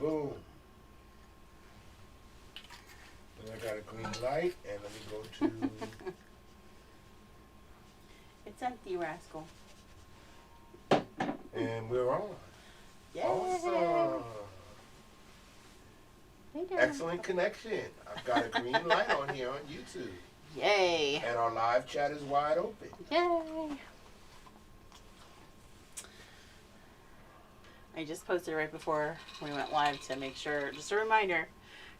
Boom. And I got a green light, and let me go to... It's empty, rascal. And we're on. Yay! Awesome. Hey, Dad. Excellent connection. I've got a green light on here on YouTube. Yay! And our live chat is wide open. Yay! I just posted right before we went live to make sure, just a reminder,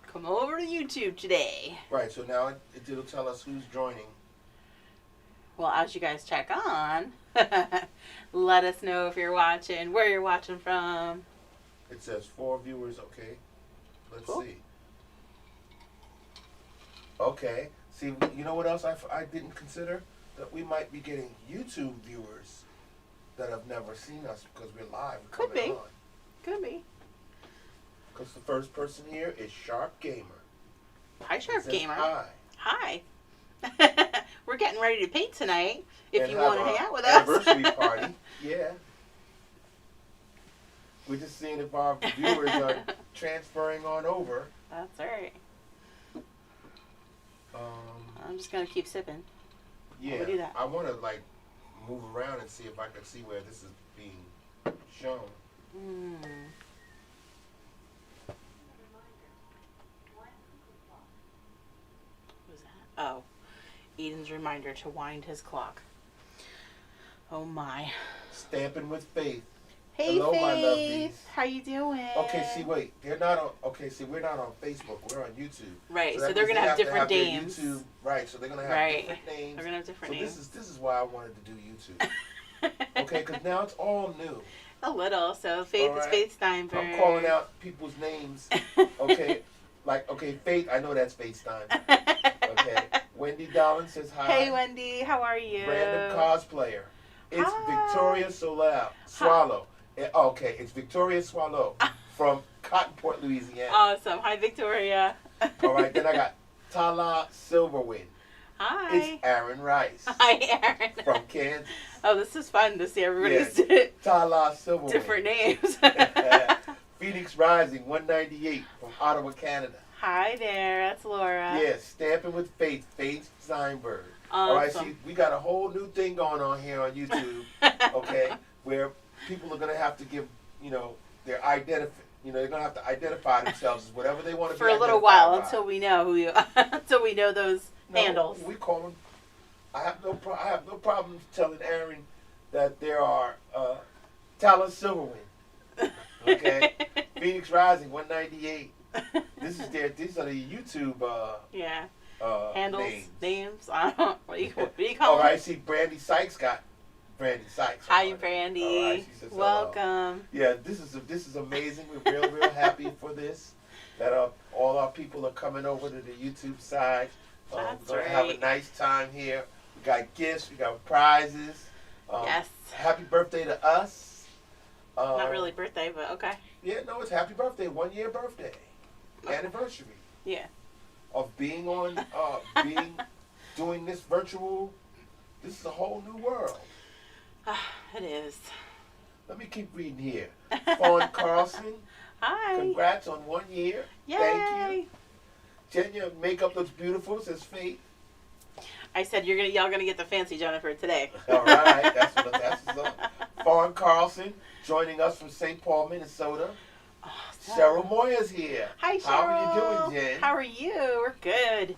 come over to YouTube today. Right, so now it'll tell us who's joining. Well, as you guys check on, let us know if you're watching, where you're watching from. It says 4 viewers, okay. Let's see. Okay. See, you know what else I didn't consider? That we might be getting YouTube viewers that have never seen us because we're live. Could be. On. Could be. Because the first person here is Sharp Gamer. Hi, Sharp Gamer. Hi. Hi. We're getting ready to paint tonight. If And you want to hang out with us. Anniversary party. Yeah. We're just seeing if our viewers are transferring on over. That's all right. I'm just going to keep sipping. Yeah. We do that. I want to, like, move around and see if I can see where this is being shown. Mm. Who's that? Oh. Eden's reminder to wind his clock. Oh my. Stamping with Faith. Hey, hello, Faith. my lovelies. How you doing? Okay, see, wait. They're not on. Okay, see, we're not on Facebook. We're on YouTube. Right. So that they're means gonna have to different their names. YouTube, right. So they're gonna have Right. different names. They're gonna have different so names. this is why I wanted to do YouTube. Okay, because now it's all new. A little. So Faith is Faith Steinberg. I'm calling out people's names. Okay, like Faith. I know that's Faith Steinberg. Okay, Wendy Dolan says hi. Hey Wendy, how are you? Random cosplayer. It's Hi. Victoria Swallow. Okay, it's Victoria Swallow from Cottonport, Louisiana. Awesome. Hi Victoria. All right, then I got Tala Silverwind. Hi. It's Aaron Rice. Hi Aaron. From Kansas. Oh, this is fun to see everybody's Tala Silverwind. different names. Phoenix Rising 198 from Ottawa, Canada. Hi there, that's Laura. Yes, Stamping with Faith, Faith Steinberg. Awesome. All right, see, we got a whole new thing going on here on YouTube, okay, where people are going to have to give, their they're going to have to identify themselves as whatever they want to be for a little while by. until we know who you until we know those handles. We call them. I have no problem telling Aaron that there are Tala Silverwind, okay, Phoenix Rising 198. These are the YouTube handles, names. I don't know. What do you call All them? right, see, Brandy Sykes got Brandy Sykes. Hi, Brandy. All right, she says, welcome. Yeah, this is amazing. We're real happy for this. That all our people are coming over to the YouTube side. That's we're right. gonna have a nice time here. We got gifts. We got prizes. Yes. Happy birthday to us. Not really birthday, but okay. Yeah, no, it's happy birthday. 1 year birthday. Anniversary. Yeah. Of being on, doing this virtual. This is a whole new world. It is. Let me keep reading here. Fawn Carlson. Hi. Congrats on 1 year. Yay. Thank you. Jenya, makeup looks beautiful, says Faith. I said y'all gonna get the fancy Jennifer today. All right, that's what's up. Fawn Carlson joining us from St. Paul, Minnesota. Awesome. Cheryl Moya's here. Hi, Cheryl. How are you doing, Jen? How are you? We're good.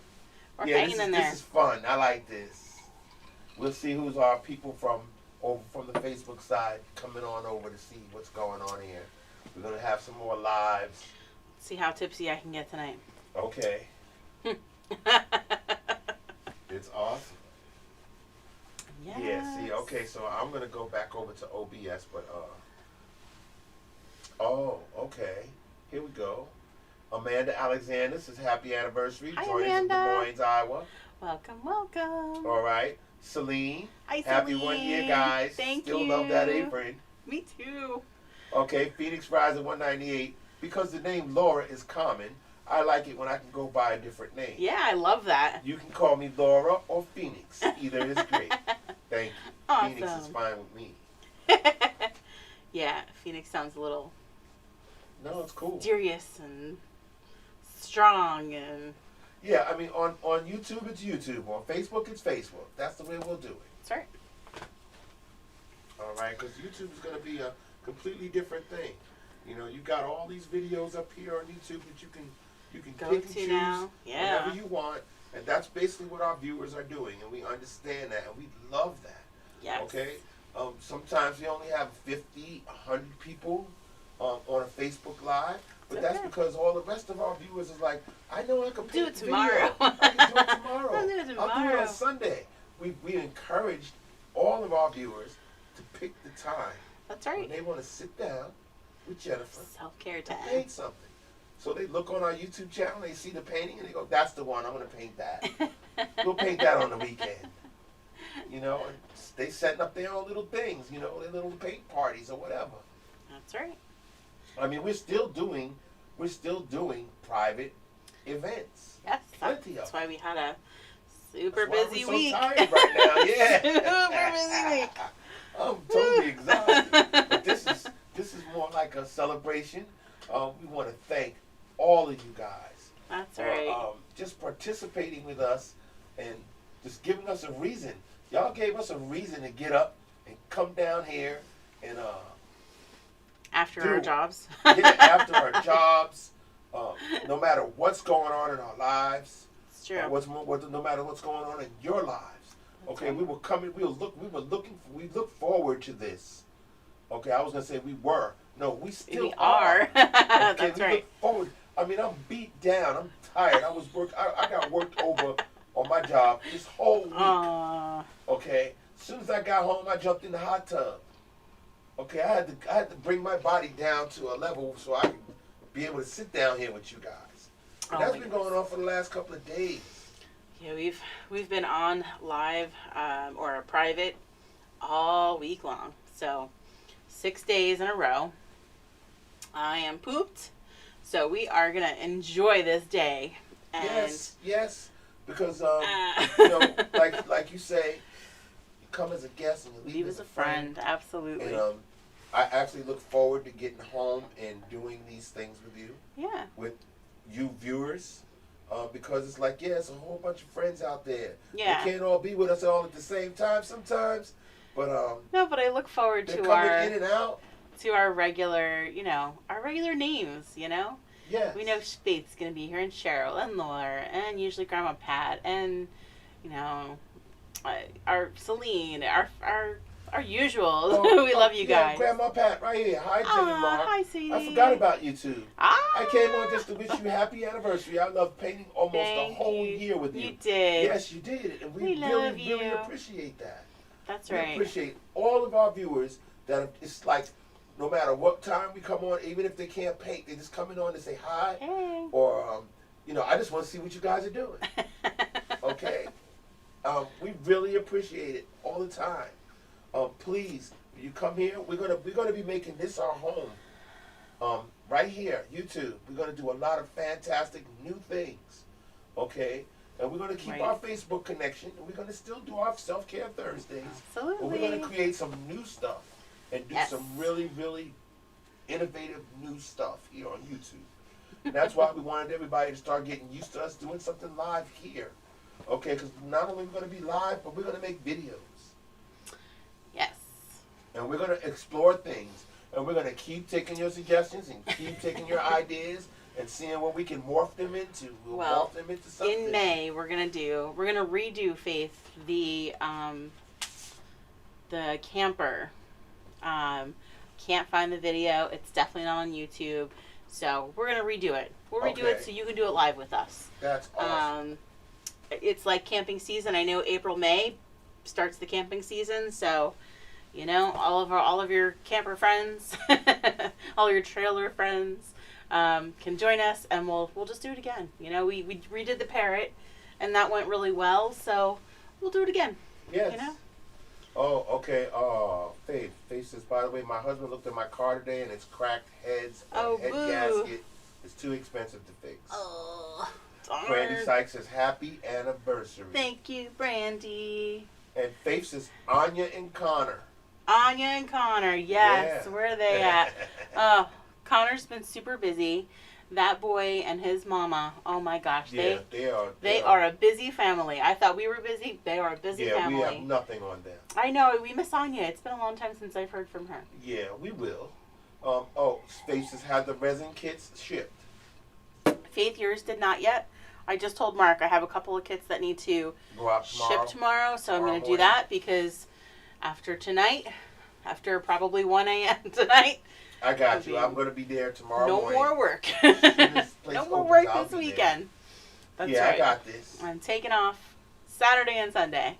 We're hanging in there. This is fun. I like this. We'll see who's our people from the Facebook side coming on over to see what's going on here. We're going to have some more lives. See how tipsy I can get tonight. Okay. It's awesome. Yes. Yeah, see, okay, so I'm going to go back over to OBS, but, oh, okay. Here we go. Amanda Alexander says happy anniversary. Hi, Joining Amanda. from Des Moines, Iowa. Welcome, welcome. All right. Celine. Hi, Happy Celine. 1 year, guys. Thank Still you. love that apron. Me too. Okay, Phoenix Rising 198. Because the name Laura is common, I like it when I can go by a different name. Yeah, I love that. You can call me Laura or Phoenix. Either is great. Thank you. Awesome. Phoenix is fine with me. Yeah, Phoenix sounds a little No, it's cool. serious and strong and. Yeah, I mean, on YouTube, it's YouTube. On Facebook, it's Facebook. That's the way we'll do it. That's right. All right, because YouTube is going to be a completely different thing. You know, you got all these videos up here on YouTube that you can Go pick and to choose now. Yeah. whatever you want, and that's basically what our viewers are doing, and we understand that, and we love that. Yes. Okay. Sometimes we only have 50, 100 people on a Facebook Live, but that's because all the rest of our viewers is like, I know I can Do paint it video. tomorrow. I can do it tomorrow. I'll do it tomorrow. I'll do it on Sunday. We encouraged all of our viewers to pick the time That's when right. they want to sit down with Jennifer Self-care to time. paint something. So they look on our YouTube channel, they see the painting, and they go, that's the one, I'm going to paint that. We'll paint that on the weekend. You know, and they setting up their own little things, you know, their little paint parties or whatever. That's right. I mean, we're still doing private events. Yes. Plenty of That's them. why we had a super That's why busy we're week. so tired right now. Yeah. Super busy week. I'm totally exhausted. But this is more like a celebration. We want to thank all of you guys. That's right. Just participating with us and just giving us a reason. Y'all gave us a reason to get up and come down here and After our jobs. after our jobs. No matter what's going on in our lives. It's true. No matter what's going on in your lives. That's Okay, right. we look forward to this. Okay, I was gonna say we were. No, we still We are. Okay, That's we right. look forward. I mean, I'm beat down. I'm tired. I got worked over on my job this whole week. Okay, as soon as I got home, I jumped in the hot tub. Okay, I had to bring my body down to a level so I could be able to sit down here with you guys. And that's been going on for the last couple of days. Yeah, we've been on live or private all week long. So 6 days in a row. I am pooped. So we are gonna enjoy this day. And Yes, because you know, like you say, you come as a guest and you leave as a friend. Absolutely. And I actually look forward to getting home and doing these things with you. Yeah. With you viewers. Because it's like, it's a whole bunch of friends out there. Yeah. They can't all be with us all at the same time sometimes. But no, but I look forward they're to coming in and out. to our regular, our regular names, Yes. We know Faith's going to be here, and Cheryl, and Laura, and usually Grandma Pat, and, our Celine, our usual. We love you guys. Grandma Pat right here. Hi, Jenny Mark. Hi, sweetie. I forgot about you two. I came on just to wish you happy anniversary. I love painting almost the whole year with you. You did. Yes, you did. And we We love really you. appreciate that. That's We right. appreciate all of our viewers that it's like no matter what time we come on, even if they can't paint, they just coming on to say hi. Hey. Or, I just want to see what you guys are doing. Okay? We really appreciate it all the time. Please, when you come here, we're gonna be making this our home. Right here, YouTube. We're gonna do a lot of fantastic new things. Okay? And we're gonna keep our Facebook connection, and we're gonna still do our self-care Thursdays. Absolutely. But we're gonna create some new stuff and do some really, really innovative new stuff here on YouTube. And that's why we wanted everybody to start getting used to us doing something live here. Okay, because not only are we going to be live, but we're going to make videos. Yes. And we're going to explore things. And we're going to keep taking your suggestions and keep taking your ideas and seeing what we can morph them into. We'll morph them into something. In May, we're gonna redo, Faith, the camper. Can't find the video. It's definitely not on YouTube. So we're gonna redo it. We'll redo it so you can do it live with us. That's awesome. It's like camping season. I know April, May starts the camping season. So, all of your camper friends, all your trailer friends, can join us, and we'll just do it again. We redid the parrot, and that went really well. So we'll do it again. Yes. Oh, okay. Faith says, by the way, my husband looked at my car today and it's cracked heads. And head gasket is too expensive to fix. Oh, darn. Brandy Sykes says, happy anniversary. Thank you, Brandy. And Faith says, Anya and Connor. Anya and Connor, yes. Yeah. Where are they at? Oh, Connor's been super busy. That boy and his mama, oh my gosh, Yeah, they are a busy family. I thought we were busy. They are a busy family. Yeah, we have nothing on them. I know. We miss Anya. It's been a long time since I've heard from her. Yeah, we will. Spaces had the resin kits shipped. Faith, yours did not yet. I just told Mark I have a couple of kits that need to Go out tomorrow. ship tomorrow, so I'm going to do that because after tonight, after probably 1 a.m. tonight, I got you. I'm going to be there tomorrow morning. No more work. No more work this weekend. That's right. Yeah, I got this. I'm taking off Saturday and Sunday.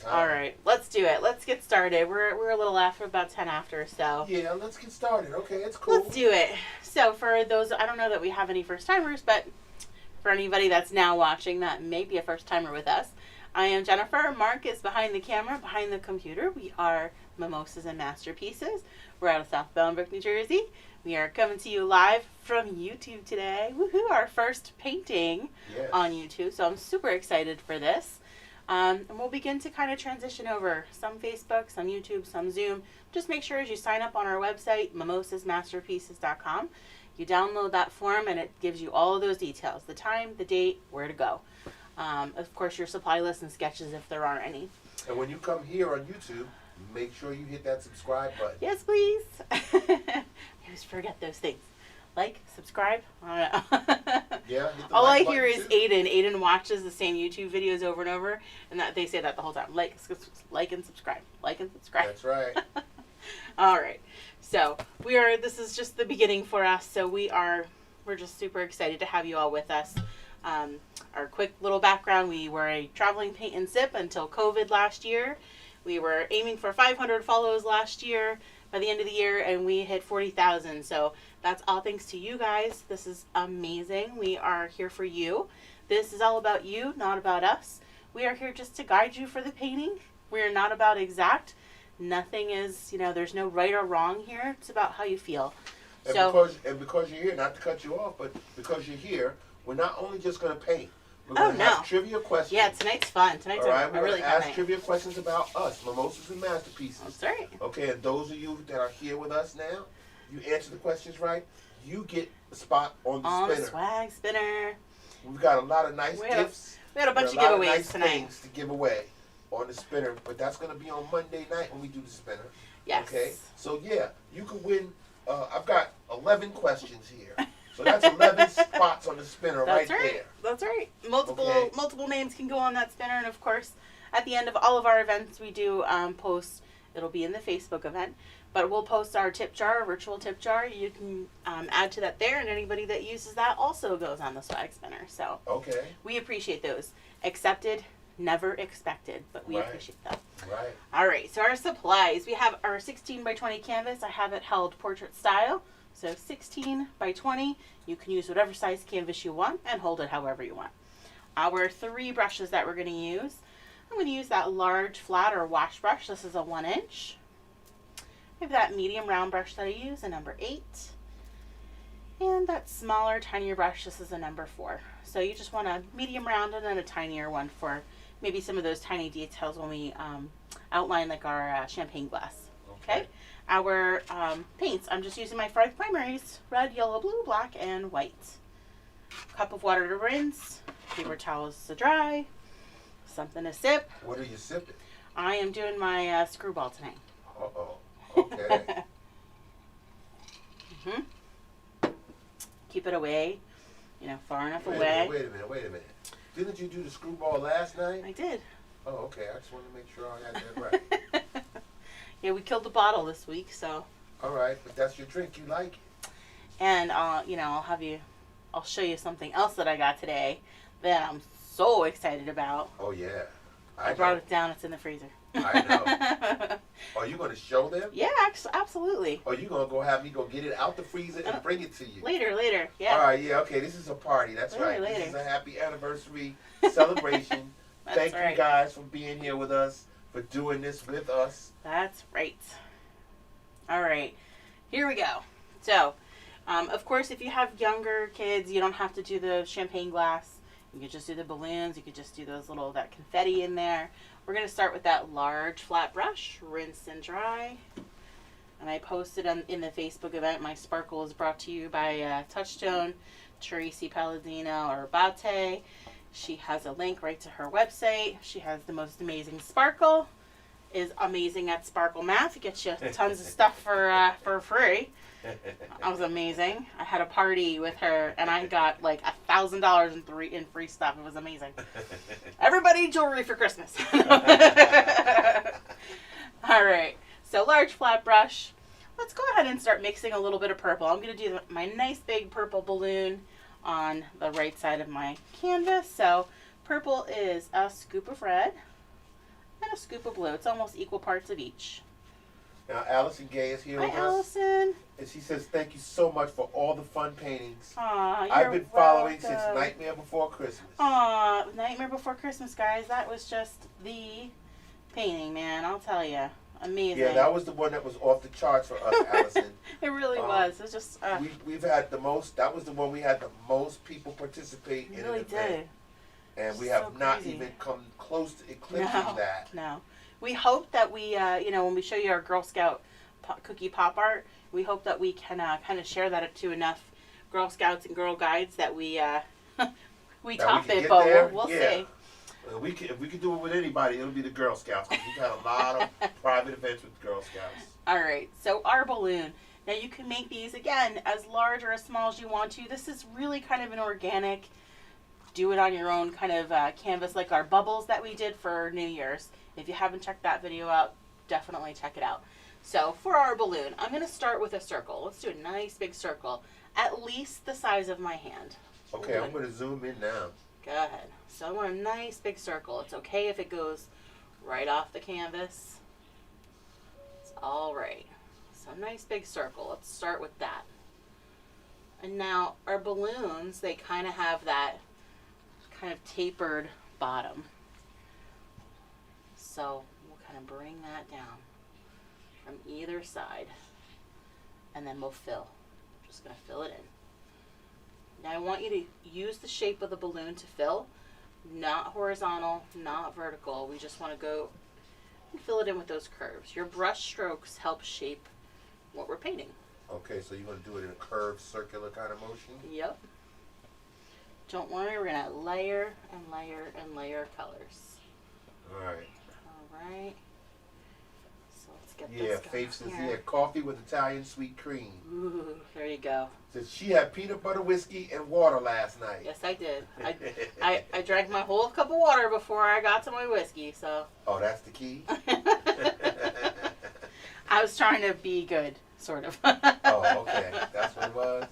All right, let's do it. Let's get started. We're a little after, about 10 after, so. Yeah, let's get started. Okay, it's cool. Let's do it. So for those, I don't know that we have any first timers, but for anybody that's now watching that may be a first timer with us, I am Jennifer. Mark is behind the camera, behind the computer. We are Mimosas and Masterpieces. We're out of South Bolingbrook, New Jersey. We are coming to you live from YouTube today. Woohoo! Our first painting on YouTube, so I'm super excited for this. And we'll begin to kind of transition over some Facebook, some YouTube, some Zoom. Just make sure as you sign up on our website, MimosasMasterpieces.com, you download that form and it gives you all of those details, the time, the date, where to go. Of course, your supply list and sketches if there are any. And when you come here on YouTube, make sure you hit that subscribe button. Yes, please. I always forget those things. Like, subscribe. I don't know. Yeah. All I hear is Aiden. Aiden watches the same YouTube videos over and over, and that they say that the whole time. Like and subscribe. Like and subscribe. That's right. All right. So this is just the beginning for us. So we're just super excited to have you all with us. Our quick little background: we were a traveling paint and sip until COVID last year. We were aiming for 500 follows last year by the end of the year, and we hit 40,000. So that's all thanks to you guys. This is amazing. We are here for you. This is all about you, not about us. We are here just to guide you for the painting. We are not about exact. Nothing is, there's no right or wrong here. It's about how you feel. Because you're here, not to cut you off, but because you're here, we're not only just going to paint. We're going to have trivia questions. Yeah, tonight's fun. Tonight's a really fun ask trivia questions about us, Mimosas and Masterpieces. That's right. Okay, and those of you that are here with us now, you answer the questions right, you get a spot on the spinner. On the swag spinner. We've got a lot of nice gifts. We had a bunch of giveaways nice tonight. Things to give away on the spinner, but that's going to be on Monday night when we do the spinner. Yes. Okay, so yeah, you can win. I've got 11 questions here. So that's 11 spots on the spinner right there. That's right. Multiple names can go on that spinner. And, of course, at the end of all of our events, we do post. It'll be in the Facebook event. But we'll post our tip jar, our virtual tip jar. You can add to that there. And anybody that uses that also goes on the swag spinner. So we appreciate those. Accepted, never expected. But we appreciate them. Right. All right. So our supplies. We have our 16 by 20 canvas. I have it held portrait style. So 16 by 20, you can use whatever size canvas you want and hold it however you want. Our 3 brushes that we're going to use, I'm going to use that large flat or wash brush. This is a 1 inch. I have that medium round brush that I use, a number 8. And that smaller, tinier brush, this is a number 4. So you just want a medium round and then a tinier one for maybe some of those tiny details when we outline like our champagne glass. Okay. Our paints, I'm just using my 5 primaries, red, yellow, blue, black, and white. Cup of water to rinse, paper towels to dry, something to sip. What are you sipping? I am doing my screwball tonight. Uh-oh. Okay. Keep it away, far enough away. Wait a minute. Didn't you do the screwball last night? I did. Oh, okay. I just wanted to make sure I had that right. Yeah, we killed the bottle this week, so. All right, but that's your drink. You like it. And, I'll show you something else that I got today that I'm so excited about. Oh, yeah. I brought it down. It's in the freezer. I know. Are you going to show them? Yeah, absolutely. Or you going to have me go get it out the freezer and bring it to you? Later, yeah. All right, yeah, okay. This is a party. That's right. Later. This is a happy anniversary celebration. Thank you guys for being here with us, for doing this with us. That's right. All right. Here we go. So, of course, if you have younger kids, you don't have to do the champagne glass. You could just do the balloons. You could just do that confetti in there. We're going to start with that large flat brush. Rinse and dry. And I posted in the Facebook event, my sparkle is brought to you by Touchstone, Tracy Palladino or Bate. She has a link right to her website. She has the most amazing sparkle. Is amazing at Sparkle Math. It gets you tons of stuff for free. That was amazing. I had a party with her, and I got like $1,000 in free stuff. It was amazing. Everybody, jewelry for Christmas. All right. So large flat brush. Let's go ahead and start mixing a little bit of purple. I'm going to do my nice big purple balloon on the right side of my canvas. So purple is a scoop of red and a scoop of blue. It's almost equal parts of each. Now, Allison Gay is here Hi, with us. Allison. And she says, thank you so much for all the fun paintings. Aw, I've been following welcome. since Nightmare Before Christmas. Aw, Nightmare Before Christmas, guys. That was just the painting, man. I'll tell you. Amazing. Yeah, that was the one that was off the charts for us, Allison. It really was. It was just... We've had the most, that was the one we had the most people participate in. It really did. And we So have not crazy. even come close to eclipsing that. No. We hope that we, when we show you our Girl Scout cookie pop art, we hope that we can kind of share that to enough Girl Scouts and Girl Guides that we top it, but we'll see. If we could do it with anybody, it'll be the Girl Scouts. Because we've had a lot of private events with Girl Scouts. All right, so our balloon. Now you can make these, again, as large or as small as you want to. This is really kind of an organic, do it on your own kind of canvas, like our bubbles that we did for New Year's. If you haven't checked that video out, definitely check it out. So for our balloon, I'm going to start with a circle. Let's do a nice big circle, at least the size of my hand. Okay, I'm going to zoom in now. Go ahead. So I want a nice big circle. It's okay if it goes right off the canvas. It's all right. So a nice big circle. Let's start with that. And now our balloons, they kind of have that kind of tapered bottom. So we'll kind of bring that down from either side. And then we'll fill. Just going to fill it in. Now I want you to use the shape of the balloon to fill, not horizontal, not vertical. We just want to go and fill it in with those curves. Your brush strokes help shape what we're painting. Okay, so you're going to do it in a curved, circular kind of motion? Yep. Don't worry, we're going to layer and layer and layer colors. All right. All right. So let's get Yeah, this Faith says, going here. coffee with Italian sweet cream. Ooh, there you go. Says she had peanut butter whiskey and water last night. Yes, I did. I drank my whole cup of water before I got to my whiskey, so. Oh, that's the key? I was trying to be good, sort of. Oh, okay. That's what it was?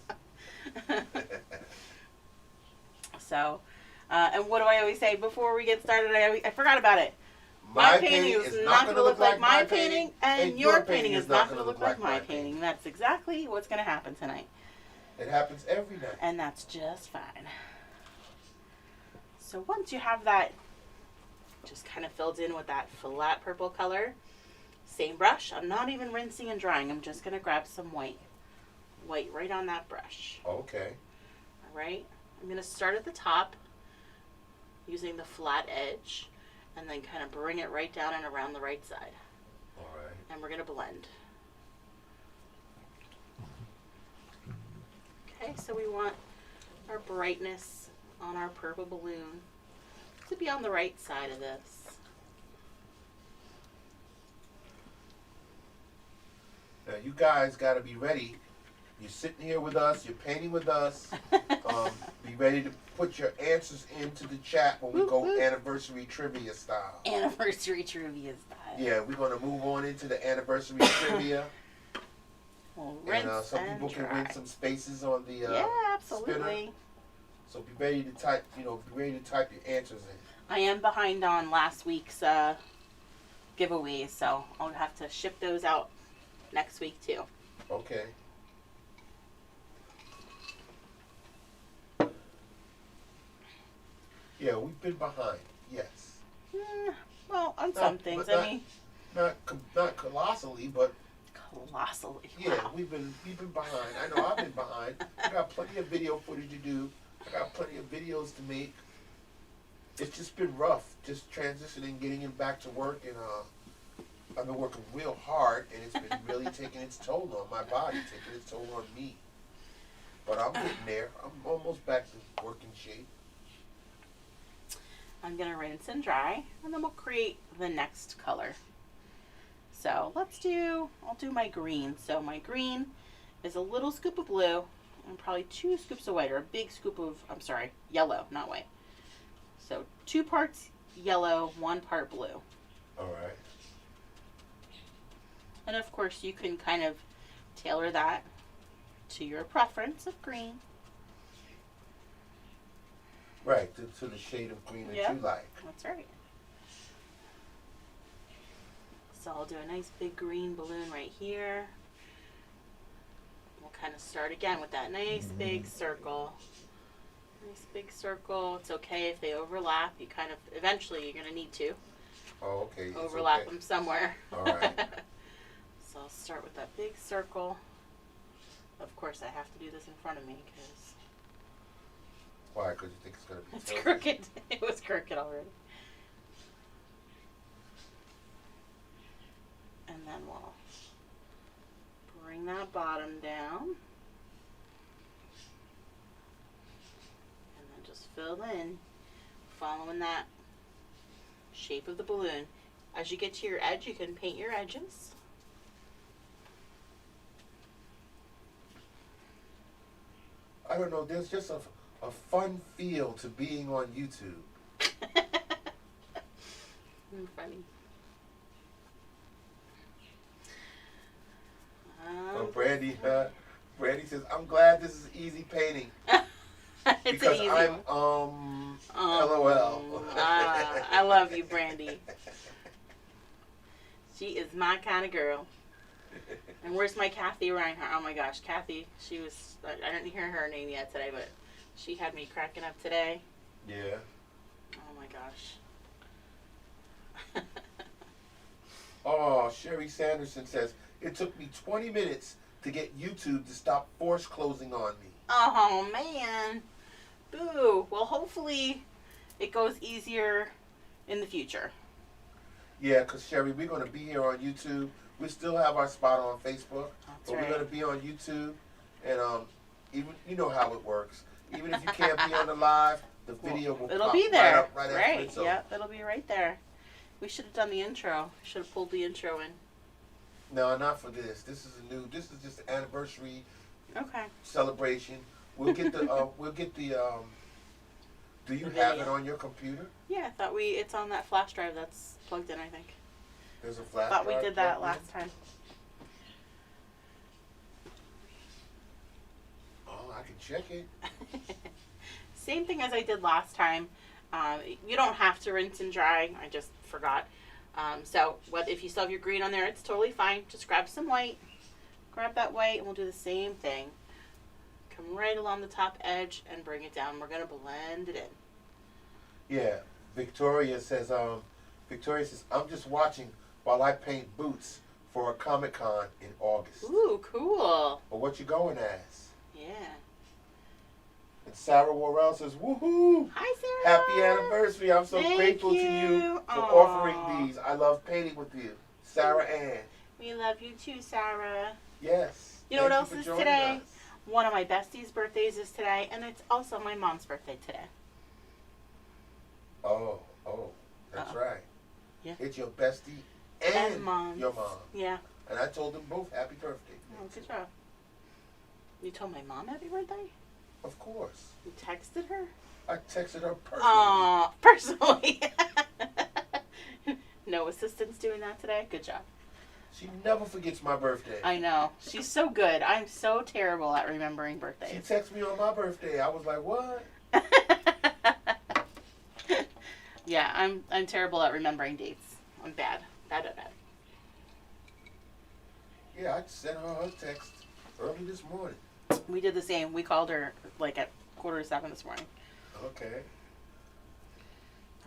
So, and what do I always say before we get started? I forgot about it. My painting is not going to look like my painting, and your painting is not going to look like my painting. That's exactly what's going to happen tonight. It happens every night. And that's just fine. So once you have that just kind of filled in with that flat purple color, same brush. I'm not even rinsing and drying. I'm just going to grab some white. White right on that brush. Okay. All right. I'm going to start at the top using the flat edge and then kind of bring it right down and around the right side. All right. And we're going to blend. Okay, so we want our brightness on our purple balloon to be on the right side of this. Now, you guys got to be ready. You're sitting here with us. You're painting with us. Be ready to put your answers into the chat when we go anniversary trivia style. Anniversary trivia style. Yeah, we're going to move on into the anniversary trivia. We'll rinse And some and people can dry. win some spaces on the Yeah, absolutely. spinner. So be ready to type, be ready to type your answers in. I am behind on last week's giveaways, so I'll have to ship those out next week too. Okay. Yeah, we've been behind. Yes. Well, on some things, but I mean, not colossally, but colossally. yeah, Wow. we've been behind. I know I've been behind. I got plenty of video footage to do. I got plenty of videos to make. It's just been rough, just transitioning, getting back to work, and I've been working real hard, and it's been really taking its toll on my body, taking its toll on me. But I'm getting there. I'm almost back to working shape. I'm going to rinse and dry, and then we'll create the next color. So I'll do my green. So my green is a little scoop of blue and probably 2 scoops of white, or a big scoop of, yellow, not white. So 2 parts yellow, 1 part blue. All right. And of course you can kind of tailor that to your preference of green. Right, to the shade of green that you like. That's right. So I'll do a nice big green balloon right here. We'll kind of start again with that nice big circle. Nice big circle. It's okay if they overlap. You kind of, eventually you're going to need to. Oh, okay. Overlap them somewhere. All right. So I'll start with that big circle. Of course I have to do this in front of me because why? Because you think it's going to be it's tilted? crooked. It was crooked already. And then we'll bring that bottom down. And then just fill in, following that shape of the balloon. As you get to your edge, you can paint your edges. I don't know. There's just a fun feel to being on YouTube. Funny. Brandy says, "I'm glad this is easy painting It's because an easy I'm one. LOL." I love you, Brandy. She is my kind of girl. And where's my Kathy Reinhardt? Oh my gosh, Kathy. She was. I didn't hear her name yet today, but she had me cracking up today. Yeah. Oh my gosh. Oh, Sherry Sanderson says, "It took me 20 minutes to get YouTube to stop force closing on me." Oh man. Boo. Well, hopefully it goes easier in the future. Yeah, because Sherry, we're going to be here on YouTube. We still have our spot on Facebook, That's but right. we're going to be on YouTube, and even you know how it works. Even if you can't be on the live, the video will It'll pop be there. right up right after it's over. Yep, it'll be right there. We should have done the intro. Should have pulled the intro in. No, not for this. This is This is just the anniversary Okay. celebration. We'll get the. Do you have it on your computer? Yeah, I thought it's on that flash drive that's plugged in, I think. There's a flash Thought we drive did that plugged in? last time. Oh, I can check it. Same thing as I did last time. You don't have to rinse and dry. I just forgot. So if you still have your green on there, it's totally fine. Just grab some white. Grab that white and we'll do the same thing. Come right along the top edge and bring it down. We're going to blend it in. Yeah. Victoria says, "I'm just watching while I paint boots for a Comic-Con in August." Ooh, cool. Well, what you going as? Yeah. And Sarah Worrell says, "Woohoo! Hi, Sarah. Happy anniversary. I'm so Thank grateful to you you. for Aw. offering these. I love painting with you." Sarah Ann. We love you too, Sarah. Yes. You know what Thank else for is joining today? us. One of my besties' birthdays is today, and it's also my mom's birthday today. Oh, that's Uh-oh. right. Yeah. It's your bestie and mom's. your mom. Yeah. And I told them both happy birthday. Oh, good job. You told my mom happy birthday? Of course. You texted her? I texted her personally. Aw, personally. No assistants doing that today? Good job. She never forgets my birthday. I know. She's so good. I'm so terrible at remembering She birthdays. texted me on my birthday. I was like, what? Yeah, I'm terrible at remembering dates. I'm bad. Bad. Yeah, I sent her text early this morning. We did the same. We called her like at 6:45 this morning. Okay.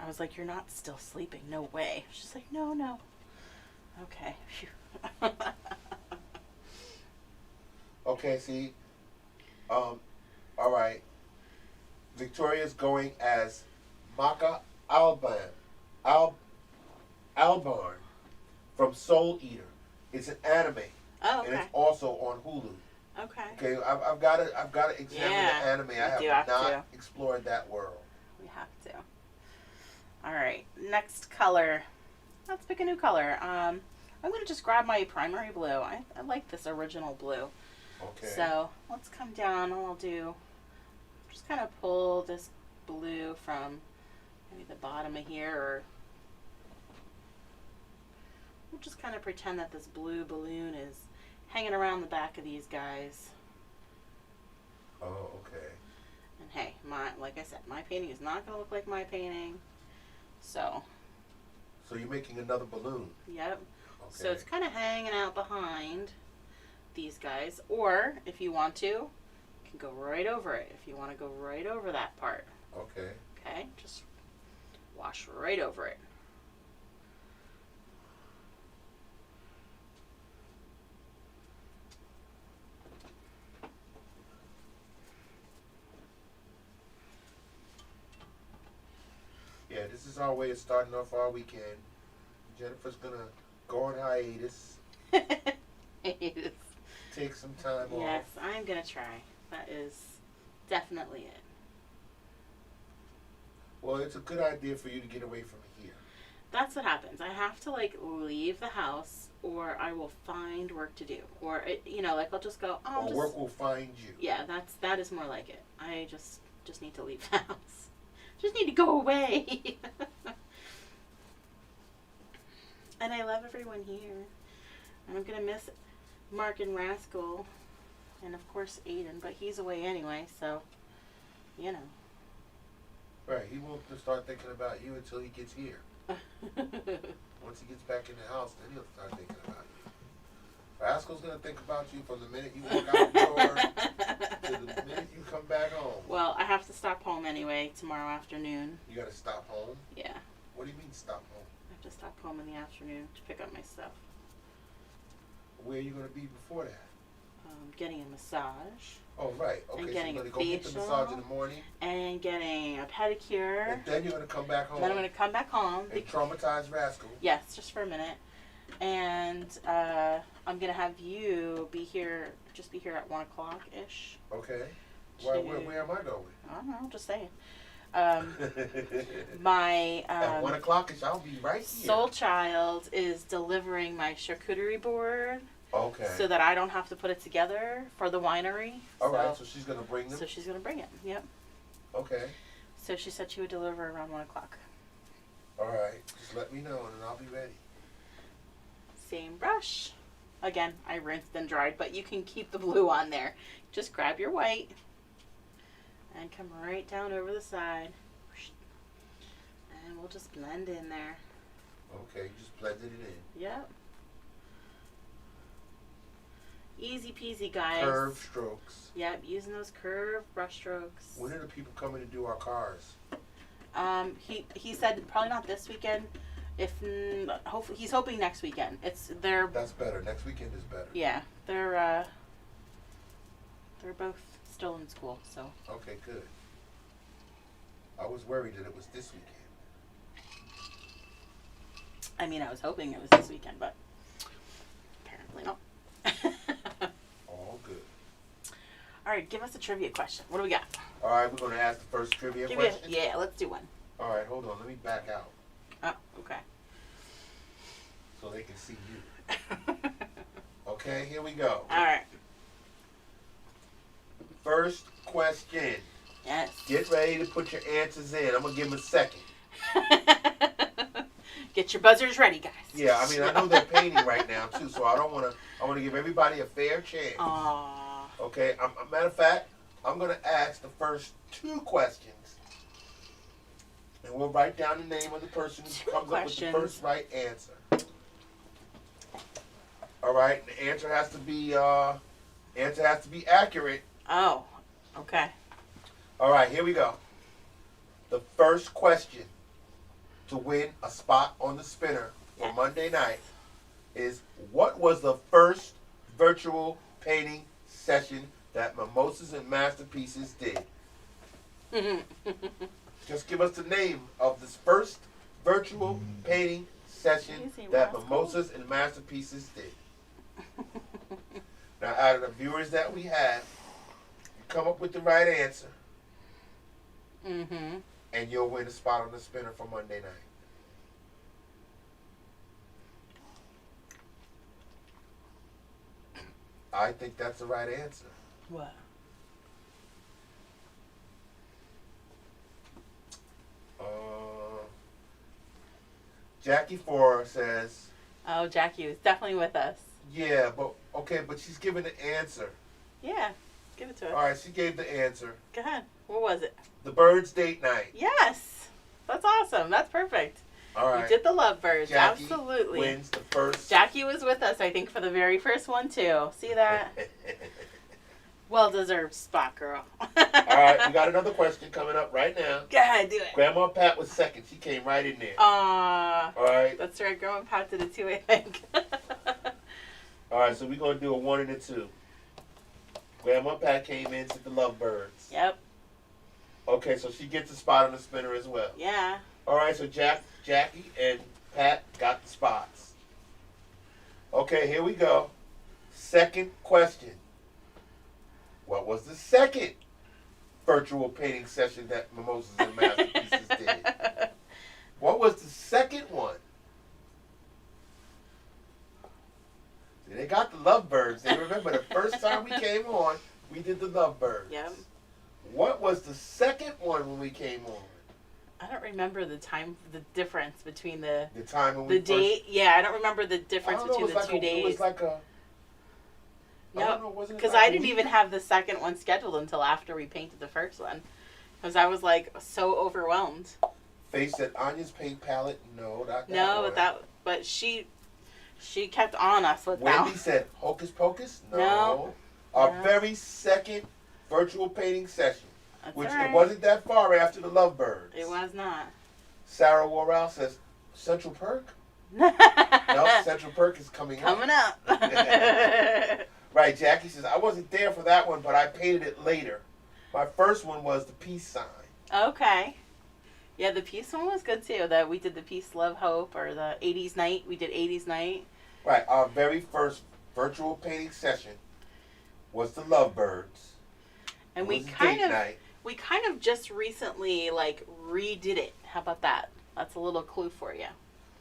I was like, "You're not still sleeping. No way." She's like, No. Okay. Phew. Okay, see. All right. Victoria's going as Maka Albarn. from Soul Eater. It's an anime, Oh, and okay. it's also on Hulu. Okay. Okay, I've got to examine Yeah, the anime. I you have do have not to. explored that world. We have to. All right. Next color. Let's pick a new color. I'm going to just grab my primary blue. I like this original blue. Okay. So let's come down and I'll do, just kind of pull this blue from maybe the bottom of here, or we'll just kind of pretend that this blue balloon is hanging around the back of these guys. Oh, okay. And hey, like I said, my painting is not going to look like my painting. So you're making another balloon. yep. Okay. So it's kind of hanging out behind these guys, or if you want to, you can go right over it. If you want to go right over that part. Okay. Okay, just wash right over it. Yeah, this is our way of starting off our weekend. Jennifer's gonna go on hiatus, Yes, take some time yes, off. I'm gonna try. That is definitely it. Well, it's a good idea for you to get away from here. That's what happens. I have to like leave the house, or I will find work to do, or like I'll just go. Oh, Or work will find you. Yeah, that is more like it. I just need to leave the house. Just need to go away. And I love everyone here. I'm gonna miss Mark and Rascal, and of course Aiden, but he's away anyway, so you know. Right, he won't start thinking about you until he gets here. Once he gets back in the house, then he'll start thinking about you. Rascal's gonna think about you from the minute you walk out the door to the minute you come back home. Well, I have to stop home anyway tomorrow afternoon. You gotta stop home? Yeah, What do you mean stop home? I have to stop home in the afternoon to pick up my stuff. Where are you gonna be before that? Getting a massage Oh, right. Okay, And so getting you're a gonna go get the massage in the morning, and getting a pedicure. and then you're gonna come back home Then I'm gonna come back home. and traumatize Rascal. Yes, just for a minute. And I'm gonna have you be here at 1 o'clock ish. Okay. Where am I going? I don't know, just saying. My At 1 o'clock, I'll be right here. soul child is delivering my charcuterie board, Okay. so that I don't have to put it together for the winery. All right. So she's gonna bring them. So she's gonna bring it. Yep. Okay. So she said she would deliver around 1 o'clock. All right. Just let me know, and then I'll be ready. Same brush. Again, I rinsed and dried, but you can keep the blue on there. Just grab your white and come right down over the side. And we'll just blend in there. Okay. You just blended it in. Yep. Easy peasy, guys. Curved strokes. Yep, using those curved brush strokes. When are the people coming to do our cars? He said probably not this weekend. Hopefully he's hoping next weekend. That's better. Next weekend is better. Yeah, they're both still in school, so. Okay, good. I was worried that it was this weekend. I mean, I was hoping it was this weekend, but apparently not. All good. All right, give us a trivia question. What do we got? All right, we're going to ask the first trivia question. Yeah, let's do one. All right, hold on. Let me back out Oh, okay. so they can see you. Okay, here we go. All right. First question. Yes. Get ready to put your answers in. I'm going to give them a second. Get your buzzers ready, guys. Yeah, I mean, I know they're painting right now, too, so I want to give everybody a fair chance. Aww. Okay, matter of fact, I'm going to ask the first 2 questions. And we'll write down the name of the person who comes up with the first right answer. All right, the answer has to be accurate. Oh, okay. All right, here we go. The first question to win a spot on the spinner for Monday night is, what was the first virtual painting session that Mimosas and Masterpieces did? Just give us the name of this first virtual painting session Easy, that rascal. Mimosas and Masterpieces did. Now, out of the viewers that we have, you come up with the right answer, Mm-hmm. and you'll win a spot on the spinner for Monday night. I think that's the right answer. What? Jackie Four says, Oh, Jackie was definitely with us. yeah, but okay, but she's giving the answer. Yeah, give it to us. All right, she gave the answer. Go ahead. What was it? The Birds date night. Yes, that's awesome. That's perfect. All right. We did the Lovebirds. Jackie Absolutely. wins the first. Jackie was with us, I think, for the very first one too. See that? Well deserved spot, girl. All right, we got another question coming up right now. Go ahead, do it. Grandma Pat was second. She came right in there. All right. That's right. Grandma Pat did it too, I think. All right, so we're going to do a 1 and a 2. Grandma Pat came in to the Lovebirds. Yep. Okay, so she gets a spot on the spinner as well. Yeah. All right, so Jackie and Pat got the spots. Okay, here we go. Second question. What was the second virtual painting session that Mimosas and Masterpieces did? What was the second one? See, they got the Lovebirds. They remember the first time we came on, we did the Lovebirds. Yep. What was the second one when we came on? I don't remember the difference between the time when we date. Yeah, I don't remember the difference between the 2 days. It was like a. No, because I didn't even have the second one scheduled until after we painted the first one, because I was like so overwhelmed. Faye said Anya's paint palette. No, not that. No, one. but she kept on us with Wendy that. said Hocus Pocus. No. Our No. very second virtual painting session, That's which all right. it wasn't that far after the Lovebirds. It was not. Sarah Worrell says Central Perk. No, Central Perk is coming up. Right, Jackie says, I wasn't there for that one, but I painted it later. My first one was the peace sign. Okay. Yeah, the peace one was good too. That we did the peace, love, hope, or the 80s night. We did 80s night. Right, our very first virtual painting session was the Lovebirds. And It we was kind date of night. just recently like redid it. How about that? That's a little clue for you.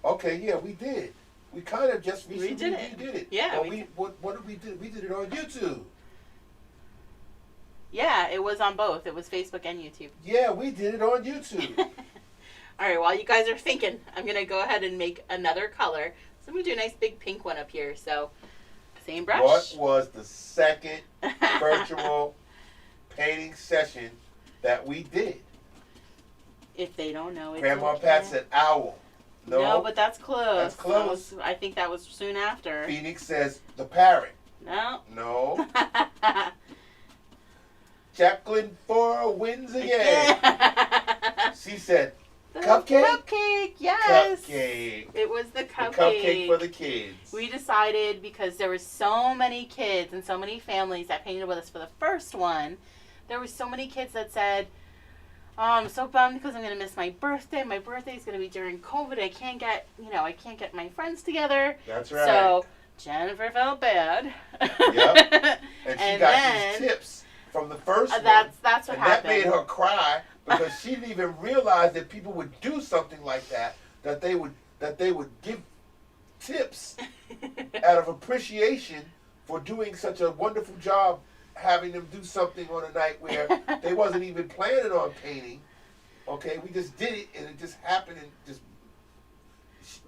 Okay, yeah, we did. We kind of just recently redid it. Yeah, Yeah, what did we do? We did it on YouTube. Yeah, it was on both. It was Facebook and YouTube. Yeah, we did it on YouTube. All right, while you guys are thinking, I'm going to go ahead and make another color. So I'm going to do a nice big pink one up here. So, same brush. What was the second virtual painting session that we did? If they don't know, it's Grandma okay. Pat said owl. No, but that's close. That's close. I think that was soon after. Phoenix says the parrot. No. No. Jacqueline Four wins again. She said The cupcake? Cupcake, yes. Cupcake. It was the The cupcake. cupcake for the kids. We decided, because there were so many kids and so many families that painted with us for the first one, there were so many kids that said, oh, I'm so bummed because I'm going to miss my birthday. My birthday is going to be during COVID. I can't get my friends together. That's right. So Jennifer felt bad. Yep. And she And got then- these tips from the first one. That's what and happened. that made her cry because she didn't even realize that people would do something like that. That they would give tips out of appreciation for doing such a wonderful job, having them do something on a night where they wasn't even planning on painting. Okay, we just did it and it just happened and just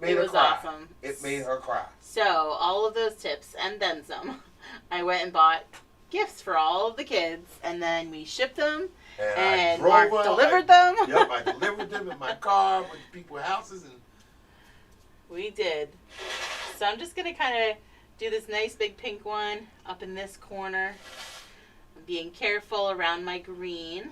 made It her was cry. awesome. It made her cry. So, all of those tips and then some, I went and bought gifts for all of the kids, and then we shipped them, and Mark delivered them. Yep, I delivered them in my car with people's houses, and We did. So I'm just going to kind of do this nice big pink one up in this corner. I'm being careful around my green.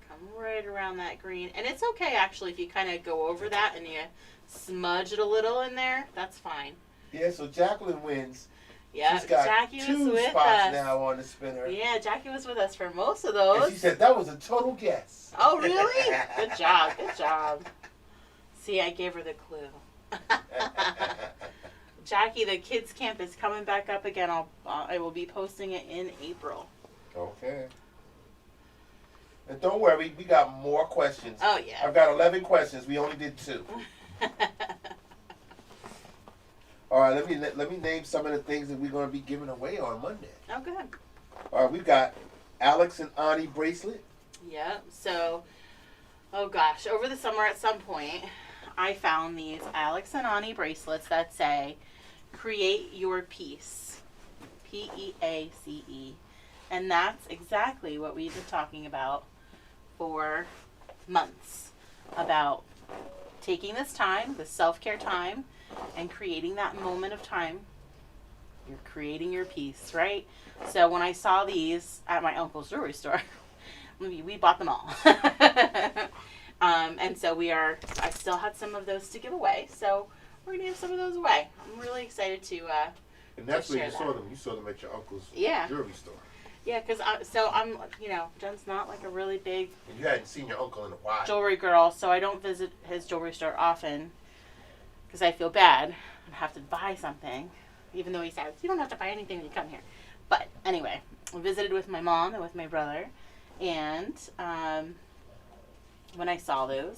Come right around that green. And it's okay, actually, if you kind of go over that and you smudge it a little in there. That's fine. yeah. So Jacqueline wins. Yeah, She's got Jackie was 2 with spots us. now on the spinner. Yeah, Jackie was with us for most of And those. she said that was a total guess. Oh, really? Good job. Good job. See, I gave her the clue. Jackie, the kids camp is coming back up again. I will be posting it in April. Okay. And don't worry, we got more questions. Oh yeah. I've got 11 questions. We only did 2. All right, let me name some of the things that we're going to be giving away on Monday. Oh, good. All right, we've got Alex and Ani bracelet. Yeah. So, oh gosh, over the summer at some point, I found these Alex and Ani bracelets that say, "Create your peace." Peace. And that's exactly what we've been talking about for months, about taking this time, the self-care time, and creating that moment of time. You're creating your peace, right? So when I saw these at my uncle's jewelry store, we bought them all. And so I still had some of those to give away, so we're going to give some of those away. I'm really excited to And that's to where you share saw that. them. You saw them at your uncle's Yeah. jewelry store. Yeah, because I'm, Jen's not like a really big And you hadn't seen your uncle in a while. jewelry girl, so I don't visit his jewelry store often because I feel bad and have to buy something, even though he says, you don't have to buy anything when you come here. But anyway, I visited with my mom and with my brother, and when I saw those,